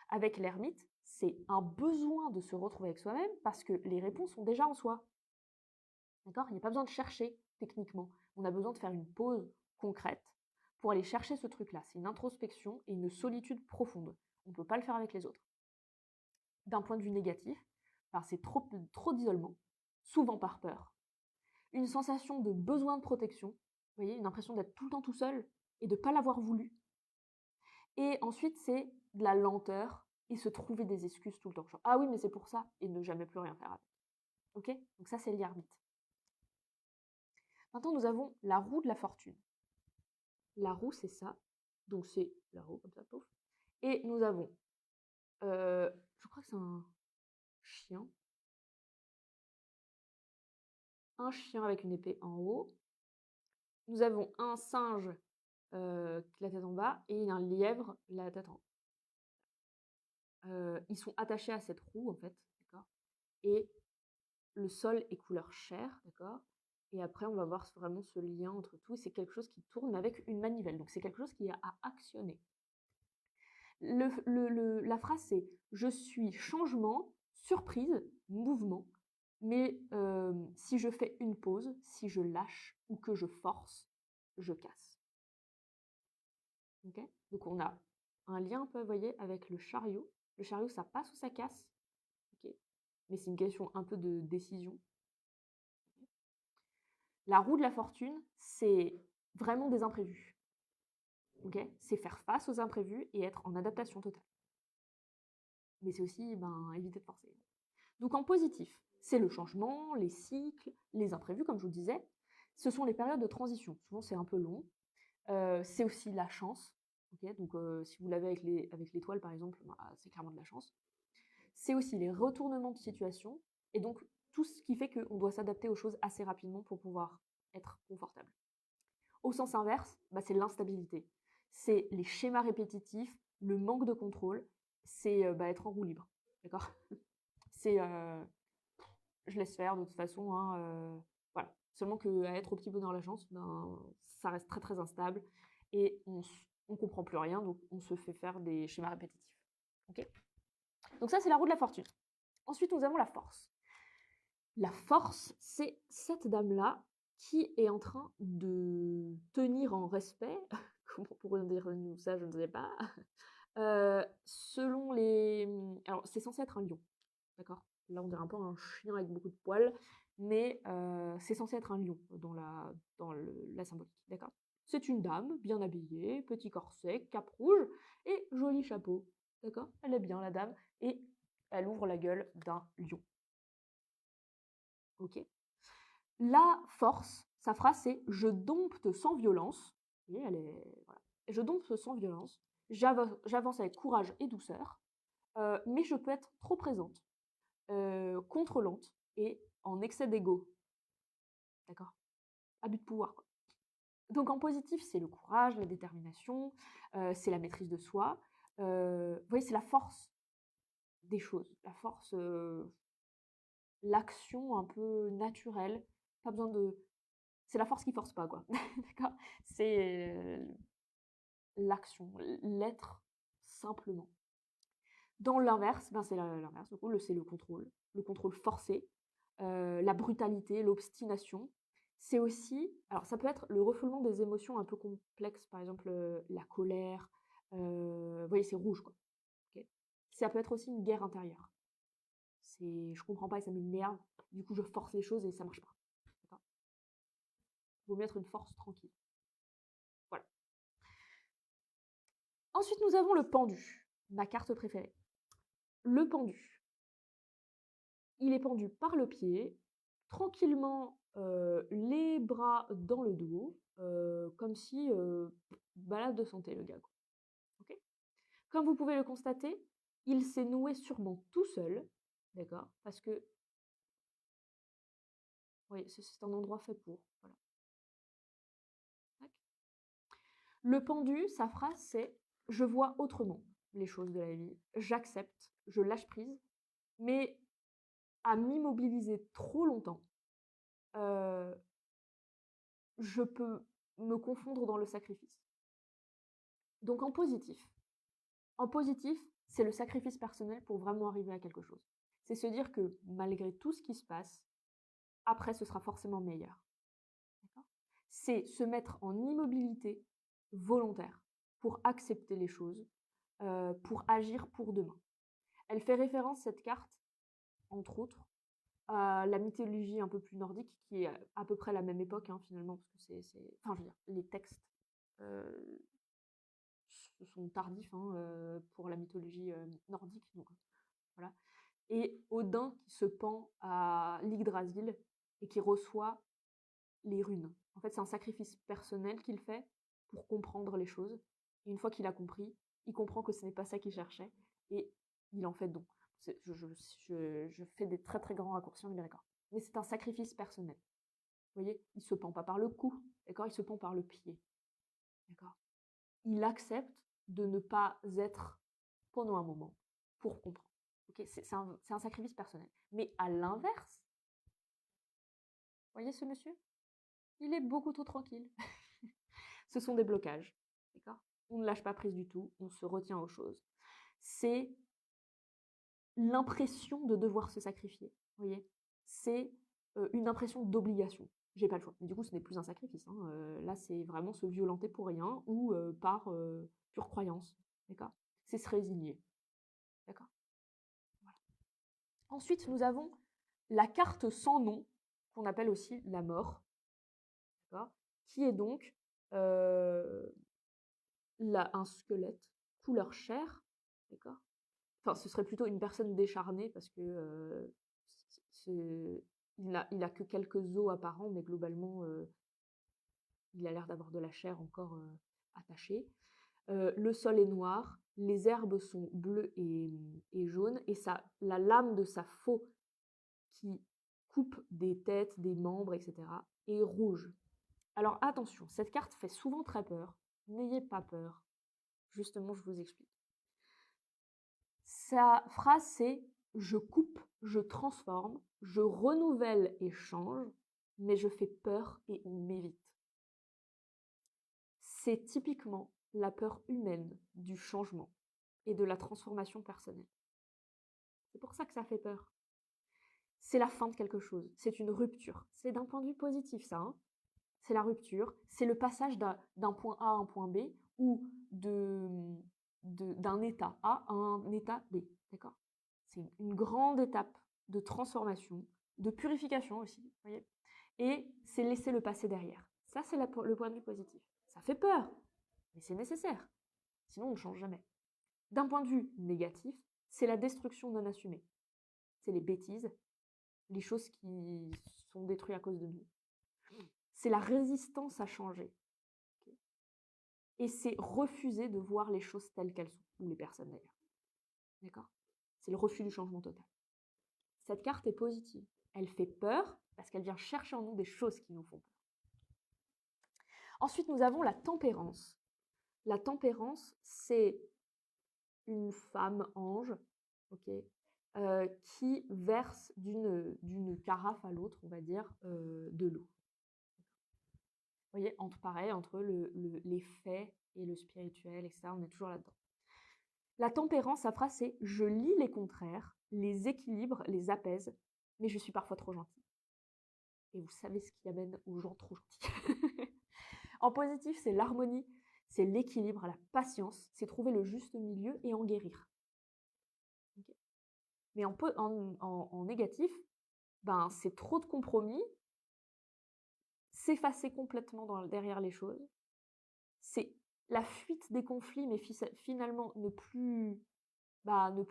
Avec l'ermite, c'est un besoin de se retrouver avec soi-même parce que les réponses sont déjà en soi. D'accord? Il n'y a pas besoin de chercher techniquement. On a besoin de faire une pause concrète pour aller chercher ce truc-là. C'est une introspection et une solitude profonde. On ne peut pas le faire avec les autres. D'un point de vue négatif, c'est trop d'isolement, souvent par peur, une sensation de besoin de protection, vous voyez, une impression d'être tout le temps tout seul et de ne pas l'avoir voulu. Et ensuite, c'est de la lenteur et se trouver des excuses tout le temps. Genre, ah oui, mais c'est pour ça, et ne jamais plus rien faire avec. Ok? Donc ça, c'est l'ermite. Maintenant, nous avons la roue de la fortune. La roue, c'est ça. Donc c'est la roue, comme ça, pouf. Et nous avons, je crois que c'est un chien. Un chien avec une épée en haut. Nous avons un singe la tête en bas et un lièvre la tête en haut. Ils sont attachés à cette roue en fait, d'accord. Et le sol est couleur chair, d'accord. Et après on va voir vraiment ce lien entre tout. C'est quelque chose qui tourne avec une manivelle, donc c'est quelque chose qui a à actionner. La phrase c'est: je suis changement, surprise, mouvement. Mais si je fais une pause, si je lâche ou que je force, je casse. Okay. Donc on a un lien un peu, vous voyez, avec le chariot. Le chariot, ça passe ou ça casse. Okay. Mais c'est une question un peu de décision. Okay. La roue de la fortune, c'est vraiment des imprévus. Okay. C'est faire face aux imprévus et être en adaptation totale. Mais c'est aussi éviter de forcer. Donc en positif, c'est le changement, les cycles, les imprévus, comme je vous disais. Ce sont les périodes de transition. Souvent, c'est un peu long. C'est aussi la chance. Okay, donc si vous l'avez avec l'étoile, par exemple, c'est clairement de la chance. C'est aussi les retournements de situation, et donc tout ce qui fait qu'on doit s'adapter aux choses assez rapidement pour pouvoir être confortable. Au sens inverse, c'est l'instabilité. C'est les schémas répétitifs, le manque de contrôle, c'est être en roue libre. D'accord? C'est je laisse faire de toute façon, hein, voilà. Seulement qu'à être au petit bonheur la chance, ça reste très très instable et on comprend plus rien, donc on se fait faire des schémas répétitifs. Okay, donc ça, c'est la roue de la fortune. Ensuite, nous avons la force. La force, c'est cette dame-là qui est en train de tenir en respect, comment pourrait dire ça, je ne sais pas, selon les... Alors, c'est censé être un lion, d'accord? Là, on dirait un peu un chien avec beaucoup de poils, mais c'est censé être un lion dans la symbolique, d'accord? C'est une dame bien habillée, petit corset, cape rouge et joli chapeau, d'accord? Elle est bien, la dame, et elle ouvre la gueule d'un lion. Ok? La force, sa phrase c'est: je dompte sans violence. Vous voyez, elle est, voilà. Je dompte sans violence. J'avance avec courage et douceur, mais je peux être trop présente, contrôlante et en excès d'ego. D'accord? Abus de pouvoir, quoi. Donc en positif, c'est le courage, la détermination, c'est la maîtrise de soi. Vous voyez, c'est la force des choses, la force, l'action un peu naturelle, pas besoin de c'est la force qui force pas, quoi. D'accord? C'est, l'action, l'être simplement. Dans l'inverse, ben, c'est l'inverse, du coup, c'est le contrôle forcé, la brutalité, l'obstination. C'est aussi alors ça peut être le refoulement des émotions un peu complexes, par exemple, la colère, vous voyez, c'est rouge, quoi, OK? Ça peut être aussi une guerre intérieure. C'est: «Je comprends pas et ça m'énerve, du coup je force les choses et ça marche pas». D'accord? Vaut mieux être une force tranquille. Voilà. Ensuite, nous avons le pendu, ma carte préférée. Le pendu. Il est pendu par le pied, tranquillement, les bras dans le dos, comme si, malade de santé le gars, quoi. OK? Comme vous pouvez le constater, il s'est noué sûrement tout seul, d'accord? Parce que oui, c'est un endroit fait pour, voilà. Tac. Le pendu, sa phrase c'est: «Je vois autrement les choses de la vie, j'accepte, je lâche prise», mais à m'immobiliser trop longtemps, heu je peux me confondre dans le sacrifice. Donc en positif, c'est le sacrifice personnel pour vraiment arriver à quelque chose. C'est se dire que malgré tout ce qui se passe, après ce sera forcément meilleur. D'accord? C'est se mettre en immobilité volontaire pour accepter les choses, pour agir pour demain. Elle fait référence, cette carte, entre autres, à la mythologie un peu plus nordique qui est à peu près la même époque, hein, finalement, parce que enfin, je veux dire, les textes euh, sont tardifs, hein, pour la mythologie nordique. Donc, voilà. Et Odin qui se pend à l'Yggdrasil et qui reçoit les runes. En fait, c'est un sacrifice personnel qu'il fait pour comprendre les choses. Et une fois qu'il a compris, il comprend que ce n'est pas ça qu'il cherchait et il en fait don. Je fais des très très grands raccourcis, on est bien d'accord. Mais c'est un sacrifice personnel. Vous voyez, il se pend pas par le cou, d'accord? Il se pend par le pied, d'accord? Il accepte de ne pas être pendant un moment pour comprendre. Ok, c'est un sacrifice personnel. Mais à l'inverse, voyez ce monsieur? Il est beaucoup trop tranquille. Ce sont des blocages, d'accord? On ne lâche pas prise du tout, on se retient aux choses. C'est l'impression de devoir se sacrifier, voyez? C'est une impression d'obligation. J'ai pas le choix. Mais du coup, ce n'est plus un sacrifice, hein. Là, c'est vraiment se violenter pour rien ou par pure croyance, d'accord? C'est se résigner, d'accord? Voilà. Ensuite, nous avons la carte sans nom, qu'on appelle aussi la mort, d'accord? Qui est donc un squelette couleur chair, d'accord? Enfin, ce serait plutôt une personne décharnée parce que il a que quelques os apparents, mais globalement, il a l'air d'avoir de la chair encore attachée. Le sol est noir, les herbes sont bleues et jaunes, et la lame de sa faux qui coupe des têtes, des membres, etc., est rouge. Alors attention, cette carte fait souvent très peur. N'ayez pas peur. Justement, je vous explique. Sa phrase, c'est: je coupe, je transforme, je renouvelle et change, mais je fais peur et on m'évite. C'est typiquement la peur humaine du changement et de la transformation personnelle. C'est pour ça que ça fait peur. C'est la fin de quelque chose, c'est une rupture. C'est d'un point de vue positif, ça, hein. C'est la rupture, c'est le passage d'un point A à un point B ou d'un état A à un état B. D'accord? C'est une grande étape de transformation, de purification aussi, vous voyez? Et c'est laisser le passé derrière. Ça, c'est le point de vue positif. Ça fait peur, mais c'est nécessaire. Sinon, on ne change jamais. D'un point de vue négatif, c'est la destruction non assumée. C'est les bêtises, les choses qui sont détruites à cause de nous. C'est la résistance à changer. et c'est refuser de voir les choses telles qu'elles sont, ou les personnes d'ailleurs. D'accord? C'est le refus du changement total. Cette carte est positive. Elle fait peur parce qu'elle vient chercher en nous des choses qui nous font peur. Ensuite, nous avons la tempérance. La tempérance, c'est une femme ange, ok, qui verse d'une carafe à l'autre, on va dire, de l'eau. Vous voyez, entre les faits et le spirituel, etc., on est toujours là-dedans. La tempérance, sa phrase, c'est « Je lis les contraires, les équilibre, les apaise, mais je suis parfois trop gentille. » Et vous savez ce qui amène aux gens trop gentils. En positif, c'est l'harmonie, c'est l'équilibre, la patience, c'est trouver le juste milieu et en guérir. Okay. Mais en négatif, ben, c'est trop de compromis, s'effacer complètement derrière les choses, c'est la fuite des conflits, mais finalement ne plus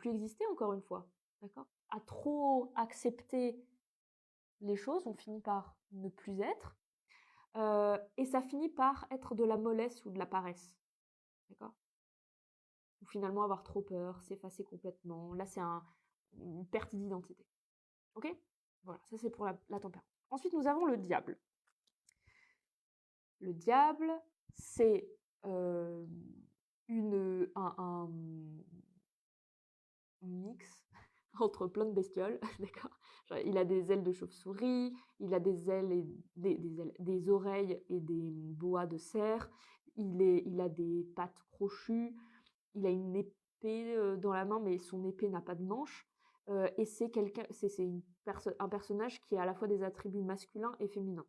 exister encore une fois. D'accord ? À trop accepter les choses, on finit par ne plus être. Et ça finit par être de la mollesse ou de la paresse. D'accord ? Ou finalement avoir trop peur, s'effacer complètement. Là, c'est une perte d'identité. Ok ? Voilà, ça c'est pour la tempérance. Ensuite, nous avons le diable. Le diable, c'est un mix entre plein de bestioles, d'accord ? Genre, il a des ailes de chauve-souris, il a des ailes et des oreilles et des boas de cerf, il a des pattes crochues, il a une épée dans la main, mais son épée n'a pas de manche. Et c'est un personnage qui a à la fois des attributs masculins et féminins.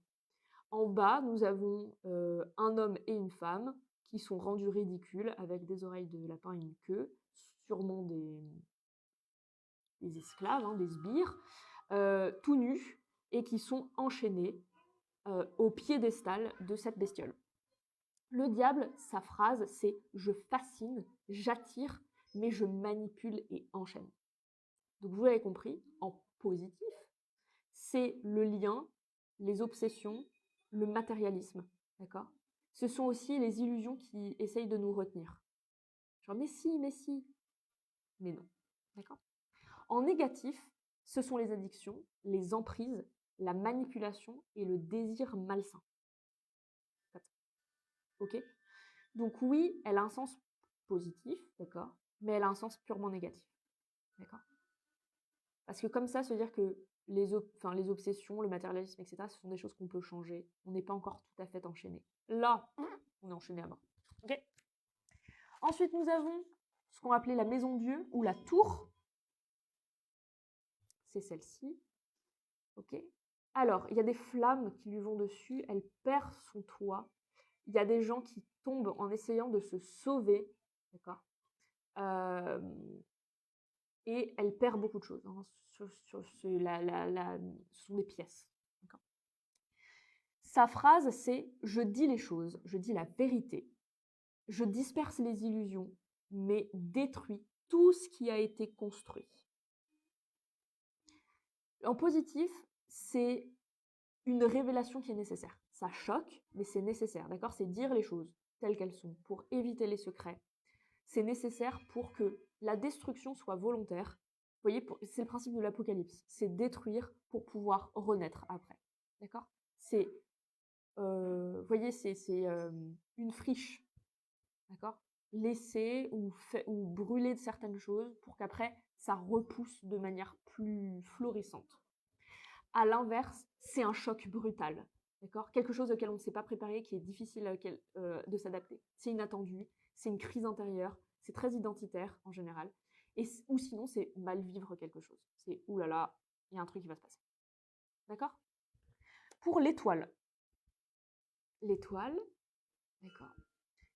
En bas, nous avons un homme et une femme qui sont rendus ridicules avec des oreilles de lapin et une queue, sûrement des esclaves, hein, des sbires, tout nus et qui sont enchaînés au piédestal de cette bestiole. Le diable, sa phrase, c'est « je fascine, j'attire, mais je manipule et enchaîne ». Donc vous l'avez compris, en positif, c'est le lien, les obsessions, le matérialisme, d'accord ? Ce sont aussi les illusions qui essayent de nous retenir. Genre, mais si, mais non, d'accord ? En négatif, ce sont les addictions, les emprises, la manipulation et le désir malsain. Ok ? Donc oui, elle a un sens positif, d'accord ? Mais elle a un sens purement négatif, d'accord ? Parce que comme ça, se dire que les obsessions, le matérialisme, etc., ce sont des choses qu'on peut changer. On n'est pas encore tout à fait enchaîné. Là, on est enchaîné à mort. Ok ? Ensuite, nous avons ce qu'on appelait la maison Dieu ou la tour. C'est celle-ci. Ok ? Alors, il y a des flammes qui lui vont dessus. Elle perd son toit. Il y a des gens qui tombent en essayant de se sauver. D'accord ? Et elle perd beaucoup de choses. Hein, ce sont des pièces. Sa phrase, c'est « Je dis les choses, je dis la vérité. Je disperse les illusions, mais détruis tout ce qui a été construit. » En positif, c'est une révélation qui est nécessaire. Ça choque, mais c'est nécessaire. D'accord ? C'est dire les choses telles qu'elles sont pour éviter les secrets. C'est nécessaire pour que la destruction soit volontaire. Vous voyez, c'est le principe de l'apocalypse. C'est détruire pour pouvoir renaître après. D'accord ? C'est, vous voyez, c'est une friche. D'accord ? Laisser ou brûler certaines choses pour qu'après, ça repousse de manière plus florissante. À l'inverse, c'est un choc brutal. D'accord ? Quelque chose auquel on ne s'est pas préparé, qui est difficile de s'adapter. C'est inattendu, c'est une crise intérieure, c'est très identitaire en général. Ou sinon, c'est mal vivre quelque chose. C'est « oulala, il y a un truc qui va se passer ». D'accord ? Pour l'étoile. L'étoile, d'accord.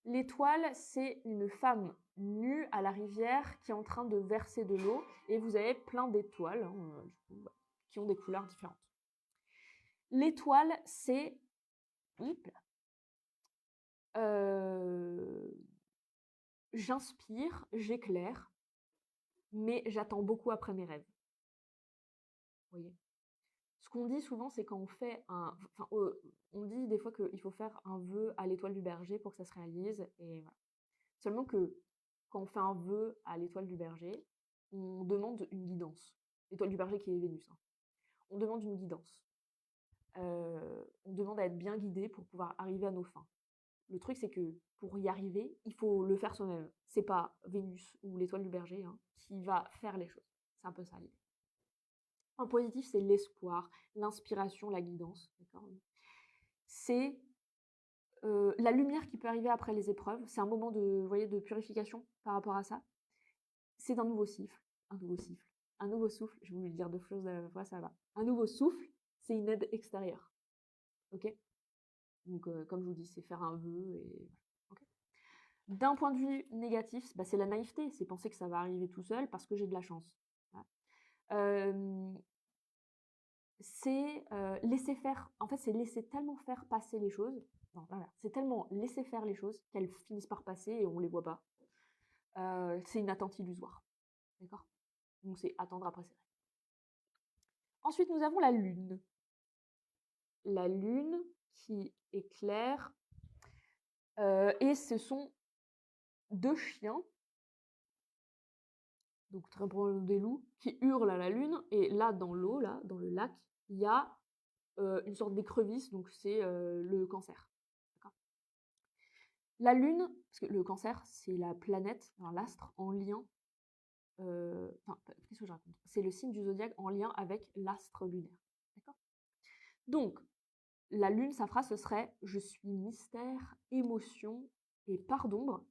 L'étoile, c'est une femme nue à la rivière qui est en train de verser de l'eau et vous avez plein d'étoiles qui ont des couleurs différentes. L'étoile, c'est j'inspire, j'éclaire, mais j'attends beaucoup après mes rêves. Vous voyez ? Ce qu'on dit souvent, c'est quand on fait on dit des fois qu'il faut faire un vœu à l'étoile du berger pour que ça se réalise et voilà. Seulement que quand on fait un vœu à l'étoile du berger, on demande une guidance. L'étoile du berger qui est Vénus, hein. On demande une guidance. On demande à être bien guidé pour pouvoir arriver à nos fins. Le truc, c'est que pour y arriver, il faut le faire soi-même. C'est pas Vénus ou l'étoile du berger, hein, qui va faire les choses. C'est un peu ça l'idée. En positif, c'est l'espoir, l'inspiration, la guidance. C'est la lumière qui peut arriver après les épreuves. C'est un moment de, vous voyez, de purification par rapport à ça. C'est un nouveau siffle, un nouveau siffle, un nouveau souffle. Je voulais dire deux choses à la fois, ça va. Un nouveau souffle, c'est une aide extérieure. Ok. Donc, comme je vous dis, c'est faire un vœu et okay. D'un point de vue négatif, bah, c'est la naïveté, c'est penser que ça va arriver tout seul parce que j'ai de la chance. Voilà. C'est laisser faire, en fait, c'est laisser tellement faire passer les choses. Non, voilà. C'est tellement laisser faire les choses qu'elles finissent par passer et on les voit pas. C'est une attente illusoire. D'accord. Donc, c'est attendre après serrer. Ensuite, nous avons la lune. La lune qui éclaire. Et ce sont deux chiens, donc très probablement des loups, qui hurlent à la lune. Et là, dans l'eau, là, dans le lac, il y a une sorte d'écrevisse, donc c'est le cancer. La lune, parce que le cancer, c'est la planète, l'astre en lien. Qu'est-ce que je raconte? C'est le signe du zodiaque en lien avec l'astre lunaire. D'accord. Donc, la lune, sa phrase, ce serait « Je suis mystère, émotion et part d'ombre,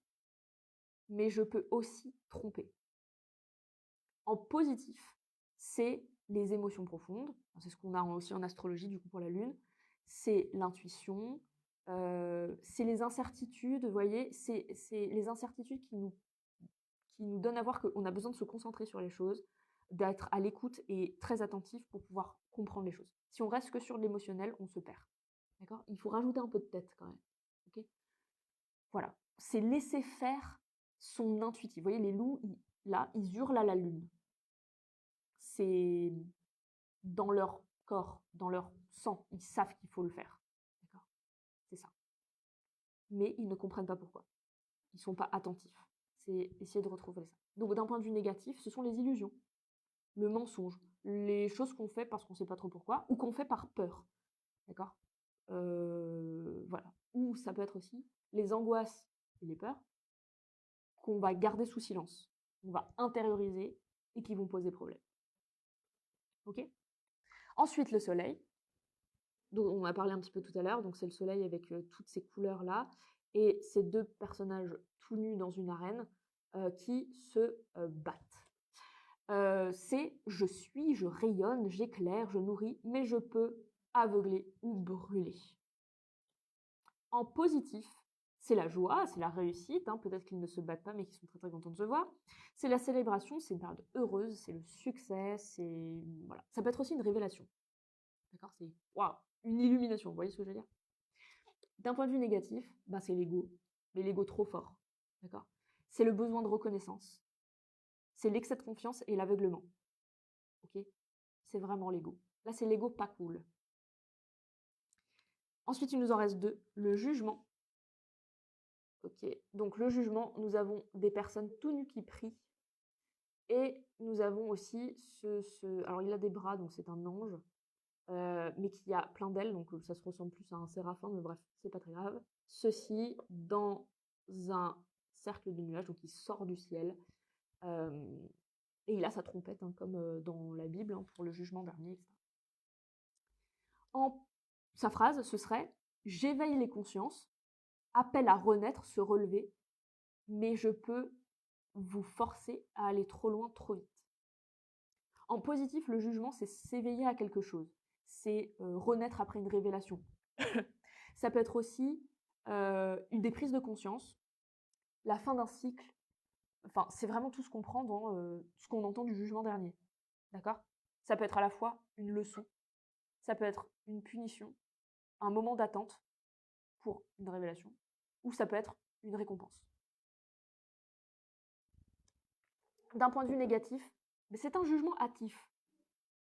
mais je peux aussi tromper ». En positif, c'est les émotions profondes. C'est ce qu'on a aussi en astrologie, du coup, pour la lune. C'est l'intuition, c'est les incertitudes, vous voyez, c'est les incertitudes qui nous donnent à voir qu'on a besoin de se concentrer sur les choses, d'être à l'écoute et très attentif pour pouvoir comprendre les choses. Si on reste que sur l'émotionnel, on se perd. D'accord. Il faut rajouter un peu de tête quand même. Okay. Voilà. C'est laisser faire son intuitif. Vous voyez, les loups, ils hurlent à la lune. C'est dans leur corps, dans leur sang. Ils savent qu'il faut le faire. D'accord. C'est ça. Mais ils ne comprennent pas pourquoi. Ils ne sont pas attentifs. C'est essayer de retrouver ça. Donc d'un point de vue négatif, ce sont les illusions, le mensonge, les choses qu'on fait parce qu'on ne sait pas trop pourquoi, ou qu'on fait par peur. D'accord. Voilà. Ou ça peut être aussi les angoisses et les peurs qu'on va garder sous silence, on va intérioriser et qui vont poser problème. Ok. Ensuite, le soleil, dont on a parlé un petit peu tout à l'heure, donc c'est le soleil avec toutes ces couleurs-là, et ces deux personnages tout nus dans une arène qui se battent. C'est je suis, je rayonne, j'éclaire, je nourris, mais je peux aveugler ou brûler. En positif, c'est la joie, c'est la réussite, hein, peut-être qu'ils ne se battent pas mais qu'ils sont très très contents de se voir. C'est la célébration, c'est une période heureuse, c'est le succès, c'est voilà. Ça peut être aussi une révélation. D'accord, c'est waouh, une illumination, vous voyez ce que je veux dire? D'un point de vue négatif, bah, c'est l'ego, mais l'ego trop fort. D'accord? C'est le besoin de reconnaissance. C'est l'excès de confiance et l'aveuglement. OK? C'est vraiment l'ego. Là, c'est l'ego pas cool. Ensuite, il nous en reste deux. Le jugement. Ok, donc le jugement, nous avons des personnes tout nues qui prient. Et nous avons aussi alors il a des bras, donc c'est un ange, mais qui a plein d'ailes, donc ça se ressemble plus à un séraphin, mais bref, c'est pas très grave. Ceci dans un cercle de nuages, donc il sort du ciel. Et il a sa trompette, hein, comme dans la Bible, hein, pour le jugement dernier, etc. Sa phrase, ce serait « J'éveille les consciences, appelle à renaître, se relever, mais je peux vous forcer à aller trop loin, trop vite. » En positif, le jugement, c'est s'éveiller à quelque chose. C'est renaître après une révélation. Ça peut être aussi des prises de conscience, la fin d'un cycle. Enfin, c'est vraiment tout ce qu'on prend dans ce qu'on entend du jugement dernier. D'accord? Ça peut être à la fois une leçon, ça peut être une punition, un moment d'attente pour une révélation, ou ça peut être une récompense. D'un point de vue négatif, c'est un jugement hâtif.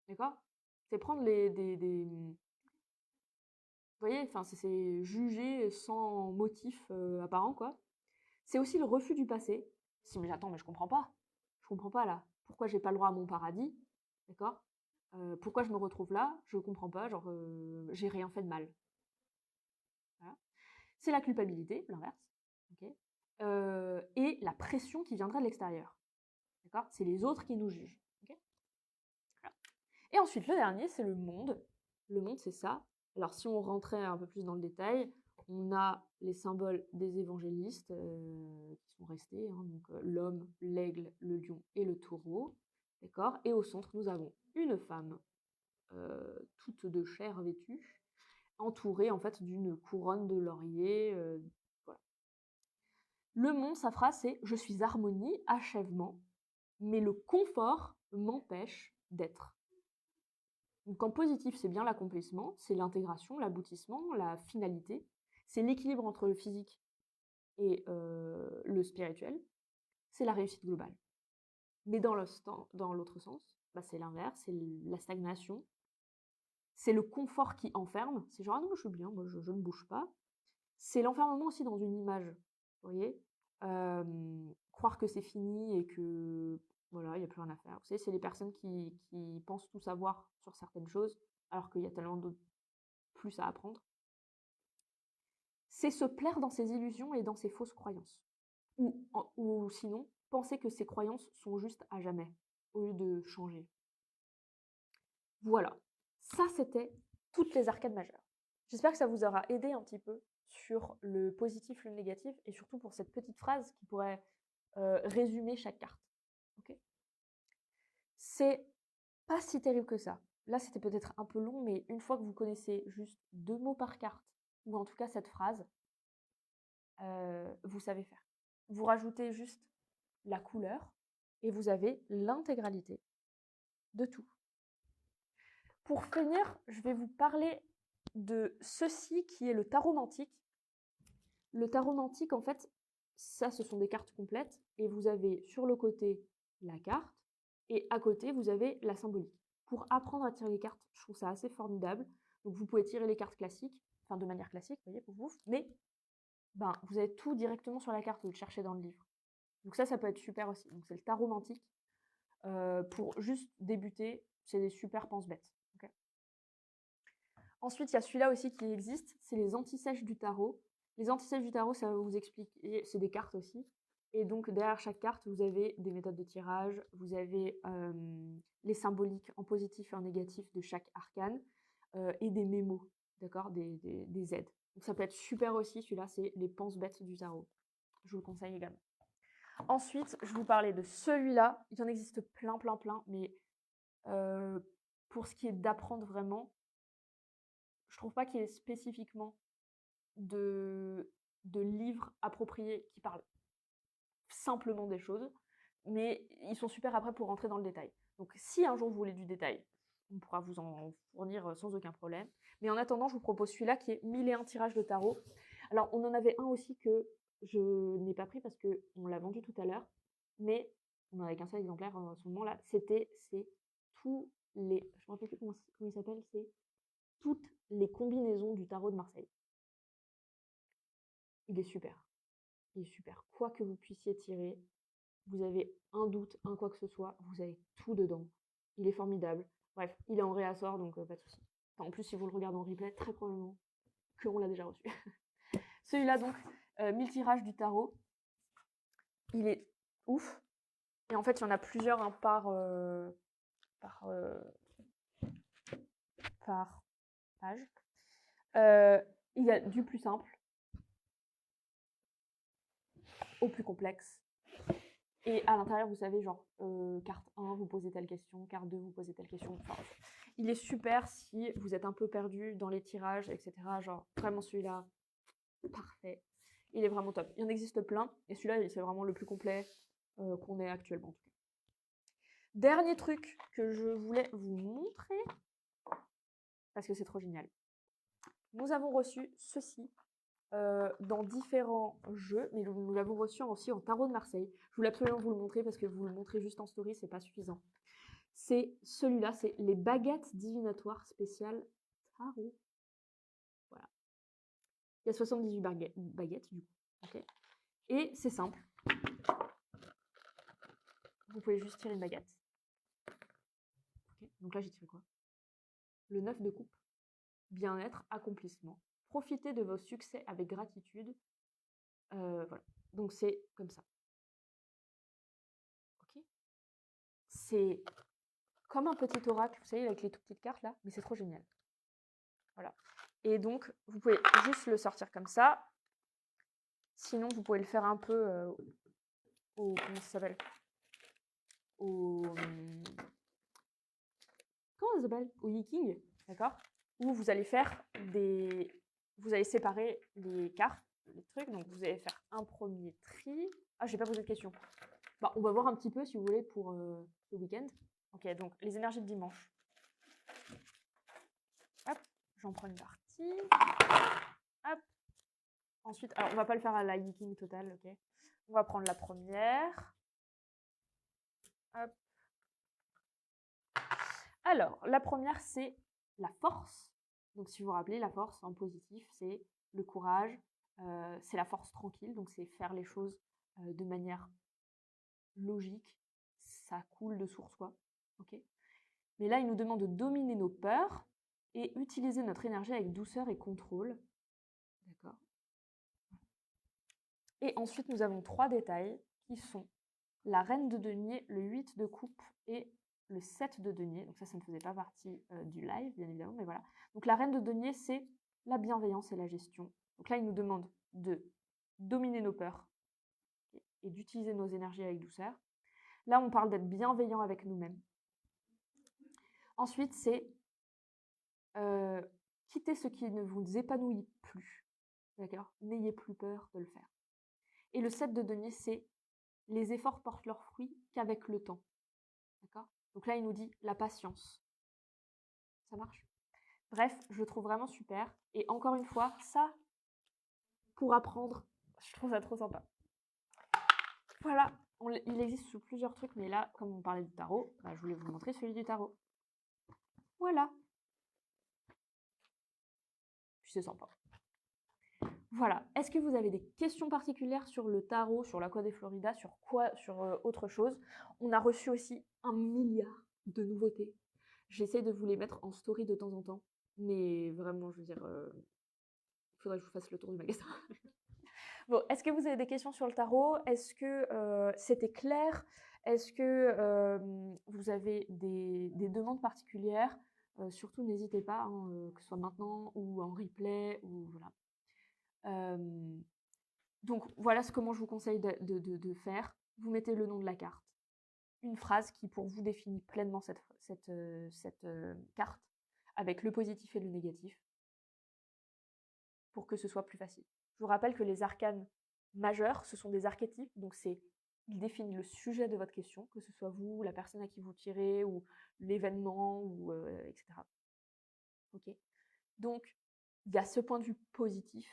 D'accord? C'est prendre vous voyez, enfin, c'est juger sans motif apparent, quoi. C'est aussi le refus du passé. Si, mais attends, mais je comprends pas. Je comprends pas là. Pourquoi j'ai pas le droit à mon paradis? D'accord? Pourquoi je me retrouve là? Je comprends pas, genre, j'ai rien fait de mal. Voilà. C'est la culpabilité, l'inverse. Ok. Et la pression qui viendrait de l'extérieur. D'accord? C'est les autres qui nous jugent. Ok. Voilà. Et ensuite, le dernier, c'est le monde. Le monde, c'est ça. Alors, si on rentrait un peu plus dans le détail, on a les symboles des évangélistes qui sont restés, hein, donc l'homme, l'aigle, le lion et le taureau. D'accord? Et au centre, nous avons une femme, toute de chair vêtue, entourée en fait d'une couronne de laurier. Voilà. Le monde, sa phrase, c'est je suis harmonie, achèvement, mais le confort m'empêche d'être. Donc en positif, c'est bien l'accomplissement, c'est l'intégration, l'aboutissement, la finalité, c'est l'équilibre entre le physique et le spirituel, c'est la réussite globale. Mais dans l'autre sens, bah, c'est l'inverse, c'est la stagnation, c'est le confort qui enferme, c'est genre ah non, je suis bien, moi je ne bouge pas. C'est l'enfermement aussi dans une image, vous voyez, croire que c'est fini et que voilà, il n'y a plus rien à faire. Vous savez, c'est les personnes qui pensent tout savoir sur certaines choses, alors qu'il y a tellement d'autres plus à apprendre. C'est se plaire dans ses illusions et dans ses fausses croyances. Ou sinon, penser que ses croyances sont justes à jamais, au lieu de changer. Voilà, ça c'était toutes les arcades majeures. J'espère que ça vous aura aidé un petit peu sur le positif, le négatif, et surtout pour cette petite phrase qui pourrait résumer chaque carte. Okay, c'est pas si terrible que ça. Là, c'était peut-être un peu long, mais une fois que vous connaissez juste 2 mots par carte, ou en tout cas cette phrase, vous savez faire. Vous rajoutez juste la couleur, et vous avez l'intégralité de tout. Pour finir, je vais vous parler de ceci qui est le tarot mantique. Le tarot mantique, en fait, ça, ce sont des cartes complètes, et vous avez sur le côté la carte, et à côté, vous avez la symbolique. Pour apprendre à tirer les cartes, je trouve ça assez formidable. Donc, vous pouvez tirer les cartes classiques, enfin de manière classique, vous voyez, pour vous, mais ben, vous avez tout directement sur la carte, vous le cherchez dans le livre. Donc ça peut être super aussi. Donc c'est le tarot mantique. Pour juste débuter, c'est des super pense-bêtes. Okay. Ensuite, il y a celui-là aussi qui existe, c'est les anti-sèches du tarot. Les anti-sèches du tarot, ça va vous expliquer, c'est des cartes aussi. Et donc derrière chaque carte, vous avez des méthodes de tirage, vous avez les symboliques en positif et en négatif de chaque arcane, et des mémos, d'accord, des aides. Donc ça peut être super aussi, celui-là, c'est les pense-bêtes du tarot. Je vous le conseille également. Ensuite, je vous parlais de celui-là. Il en existe plein, mais pour ce qui est d'apprendre vraiment, je trouve pas qu'il y ait spécifiquement de livres appropriés qui parlent simplement des choses, mais ils sont super après pour rentrer dans le détail. Donc si un jour vous voulez du détail, on pourra vous en fournir sans aucun problème. Mais en attendant, je vous propose celui-là qui est 1001 tirages de tarot. Alors on en avait un aussi que je n'ai pas pris parce qu'on l'a vendu tout à l'heure, mais on n'en avait qu'un seul exemplaire en ce moment-là. C'est tous les, je me rappelle plus comment il s'appelle, c'est toutes les combinaisons du tarot de Marseille. Il est super. Il est super. Quoi que vous puissiez tirer, vous avez un doute, un quoi que ce soit, vous avez tout dedans. Il est formidable. Bref, il est en réassort, donc pas de souci. Enfin, en plus, si vous le regardez en replay, très probablement qu'on l'a déjà reçu. Celui-là, donc, 1000 tirages du tarot. Il est ouf. Et en fait, il y en a plusieurs hein, par page. Il y a du plus simple au plus complexe. Et à l'intérieur, vous savez, genre, carte 1, vous posez telle question, carte 2, vous posez telle question. Enfin, il est super si vous êtes un peu perdu dans les tirages, etc. Genre, vraiment celui-là, parfait. Il est vraiment top. Il y en existe plein, et celui-là, c'est vraiment le plus complet qu'on ait actuellement. En tout cas. Dernier truc que je voulais vous montrer, parce que c'est trop génial. Nous avons reçu ceci dans différents jeux, mais nous l'avons reçu aussi en tarot de Marseille. Je voulais absolument vous le montrer parce que vous le montrez juste en story, c'est pas suffisant. c'est celui-là, c'est les baguettes divinatoires spéciales tarot. Voilà. Il y a 78 baguettes du coup. Okay. Et c'est simple. Vous pouvez juste tirer une baguette. Okay. Donc là, j'ai tiré quoi? Le 9 de coupe. Bien-être, accomplissement. Profitez de vos succès avec gratitude. Voilà. Donc c'est comme ça. Ok. C'est comme un petit oracle, vous savez, avec les toutes petites cartes là, mais c'est trop génial. Voilà. Et donc, vous pouvez juste le sortir comme ça. Sinon, vous pouvez le faire un peu au... Comment ça s'appelle? Comment ça s'appelle? Au yiking, d'accord? Où vous allez faire des... Vous allez séparer les cartes, les trucs. Donc, vous allez faire un premier tri. Ah, je n'ai pas posé de question. Bah, on va voir un petit peu, si vous voulez, pour le week-end. Ok, donc les énergies de dimanche. Hop, j'en prends une partie. Hop. Ensuite, alors on va pas le faire à la yiking totale, ok. On va prendre la première. Hop. Alors, la première, c'est la force. Donc, si vous vous rappelez, la force en positif, c'est le courage, c'est la force tranquille, donc c'est faire les choses de manière logique, ça coule de source, quoi. Ok. Mais là, il nous demande de dominer nos peurs et utiliser notre énergie avec douceur et contrôle. D'accord. Et ensuite, nous avons 3 détails qui sont la reine de denier, le 8 de coupe et le 7 de denier. Donc ça ne faisait pas partie du live, bien évidemment, mais voilà. Donc la reine de denier, c'est la bienveillance et la gestion. Donc là, il nous demande de dominer nos peurs et d'utiliser nos énergies avec douceur. Là, on parle d'être bienveillant avec nous-mêmes. Ensuite, c'est quitter ce qui ne vous épanouit plus. D'accord? N'ayez plus peur de le faire. Et le 7 de denier, c'est les efforts portent leurs fruits qu'avec le temps. D'accord? Donc là, il nous dit la patience. Ça marche? Bref, je le trouve vraiment super. Et encore une fois, ça, pour apprendre, je trouve ça trop sympa. Voilà, il existe sous plusieurs trucs, mais là, comme on parlait du tarot, bah, je voulais vous montrer celui du tarot. Voilà. Puis c'est sympa. Voilà. Est-ce que vous avez des questions particulières sur le tarot, sur l'Aqua de Florida, sur quoi, sur autre chose? On a reçu aussi 1 milliard de nouveautés. J'essaie de vous les mettre en story de temps en temps, mais vraiment, je veux dire, il faudrait que je vous fasse le tour du magasin. Bon, est-ce que vous avez des questions sur le tarot? Est-ce que c'était clair? Est-ce que vous avez des demandes particulières? Surtout, n'hésitez pas, hein, que ce soit maintenant ou en replay, ou voilà. Donc voilà comment je vous conseille de faire. Vous mettez le nom de la carte, une phrase qui pour vous définit pleinement cette carte, avec le positif et le négatif, pour que ce soit plus facile. Je vous rappelle que les arcanes majeurs, ce sont des archétypes, donc ils définissent le sujet de votre question, que ce soit vous, la personne à qui vous tirez, ou l'événement, ou etc. Ok. Donc, il y a ce point de vue positif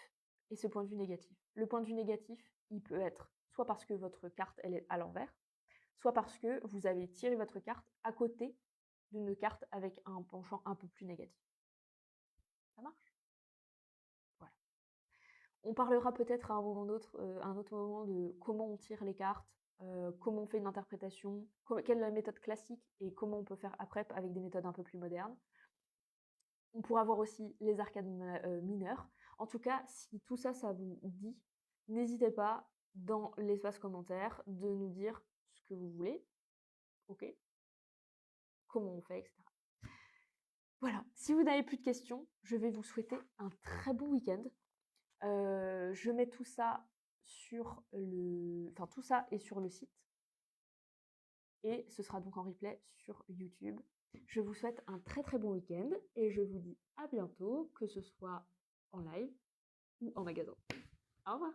et ce point de vue négatif. Le point de vue négatif, il peut être soit parce que votre carte elle est à l'envers, soit parce que vous avez tiré votre carte à côté d'une carte avec un penchant un peu plus négatif. Ça marche? Voilà. On parlera peut-être à un autre moment de comment on tire les cartes, comment on fait une interprétation, quelle est la méthode classique et comment on peut faire après avec des méthodes un peu plus modernes. On pourra voir aussi les arcanes mineures. En tout cas, si tout ça, ça vous dit, n'hésitez pas dans l'espace commentaire de nous dire ce que vous voulez, ok, comment on fait, etc. Voilà, si vous n'avez plus de questions, je vais vous souhaiter un très bon week-end. Je mets tout ça sur tout ça est sur le site. Et ce sera donc en replay sur YouTube. Je vous souhaite un très très bon week-end et je vous dis à bientôt, que ce soit en live ou en magasin. Au revoir!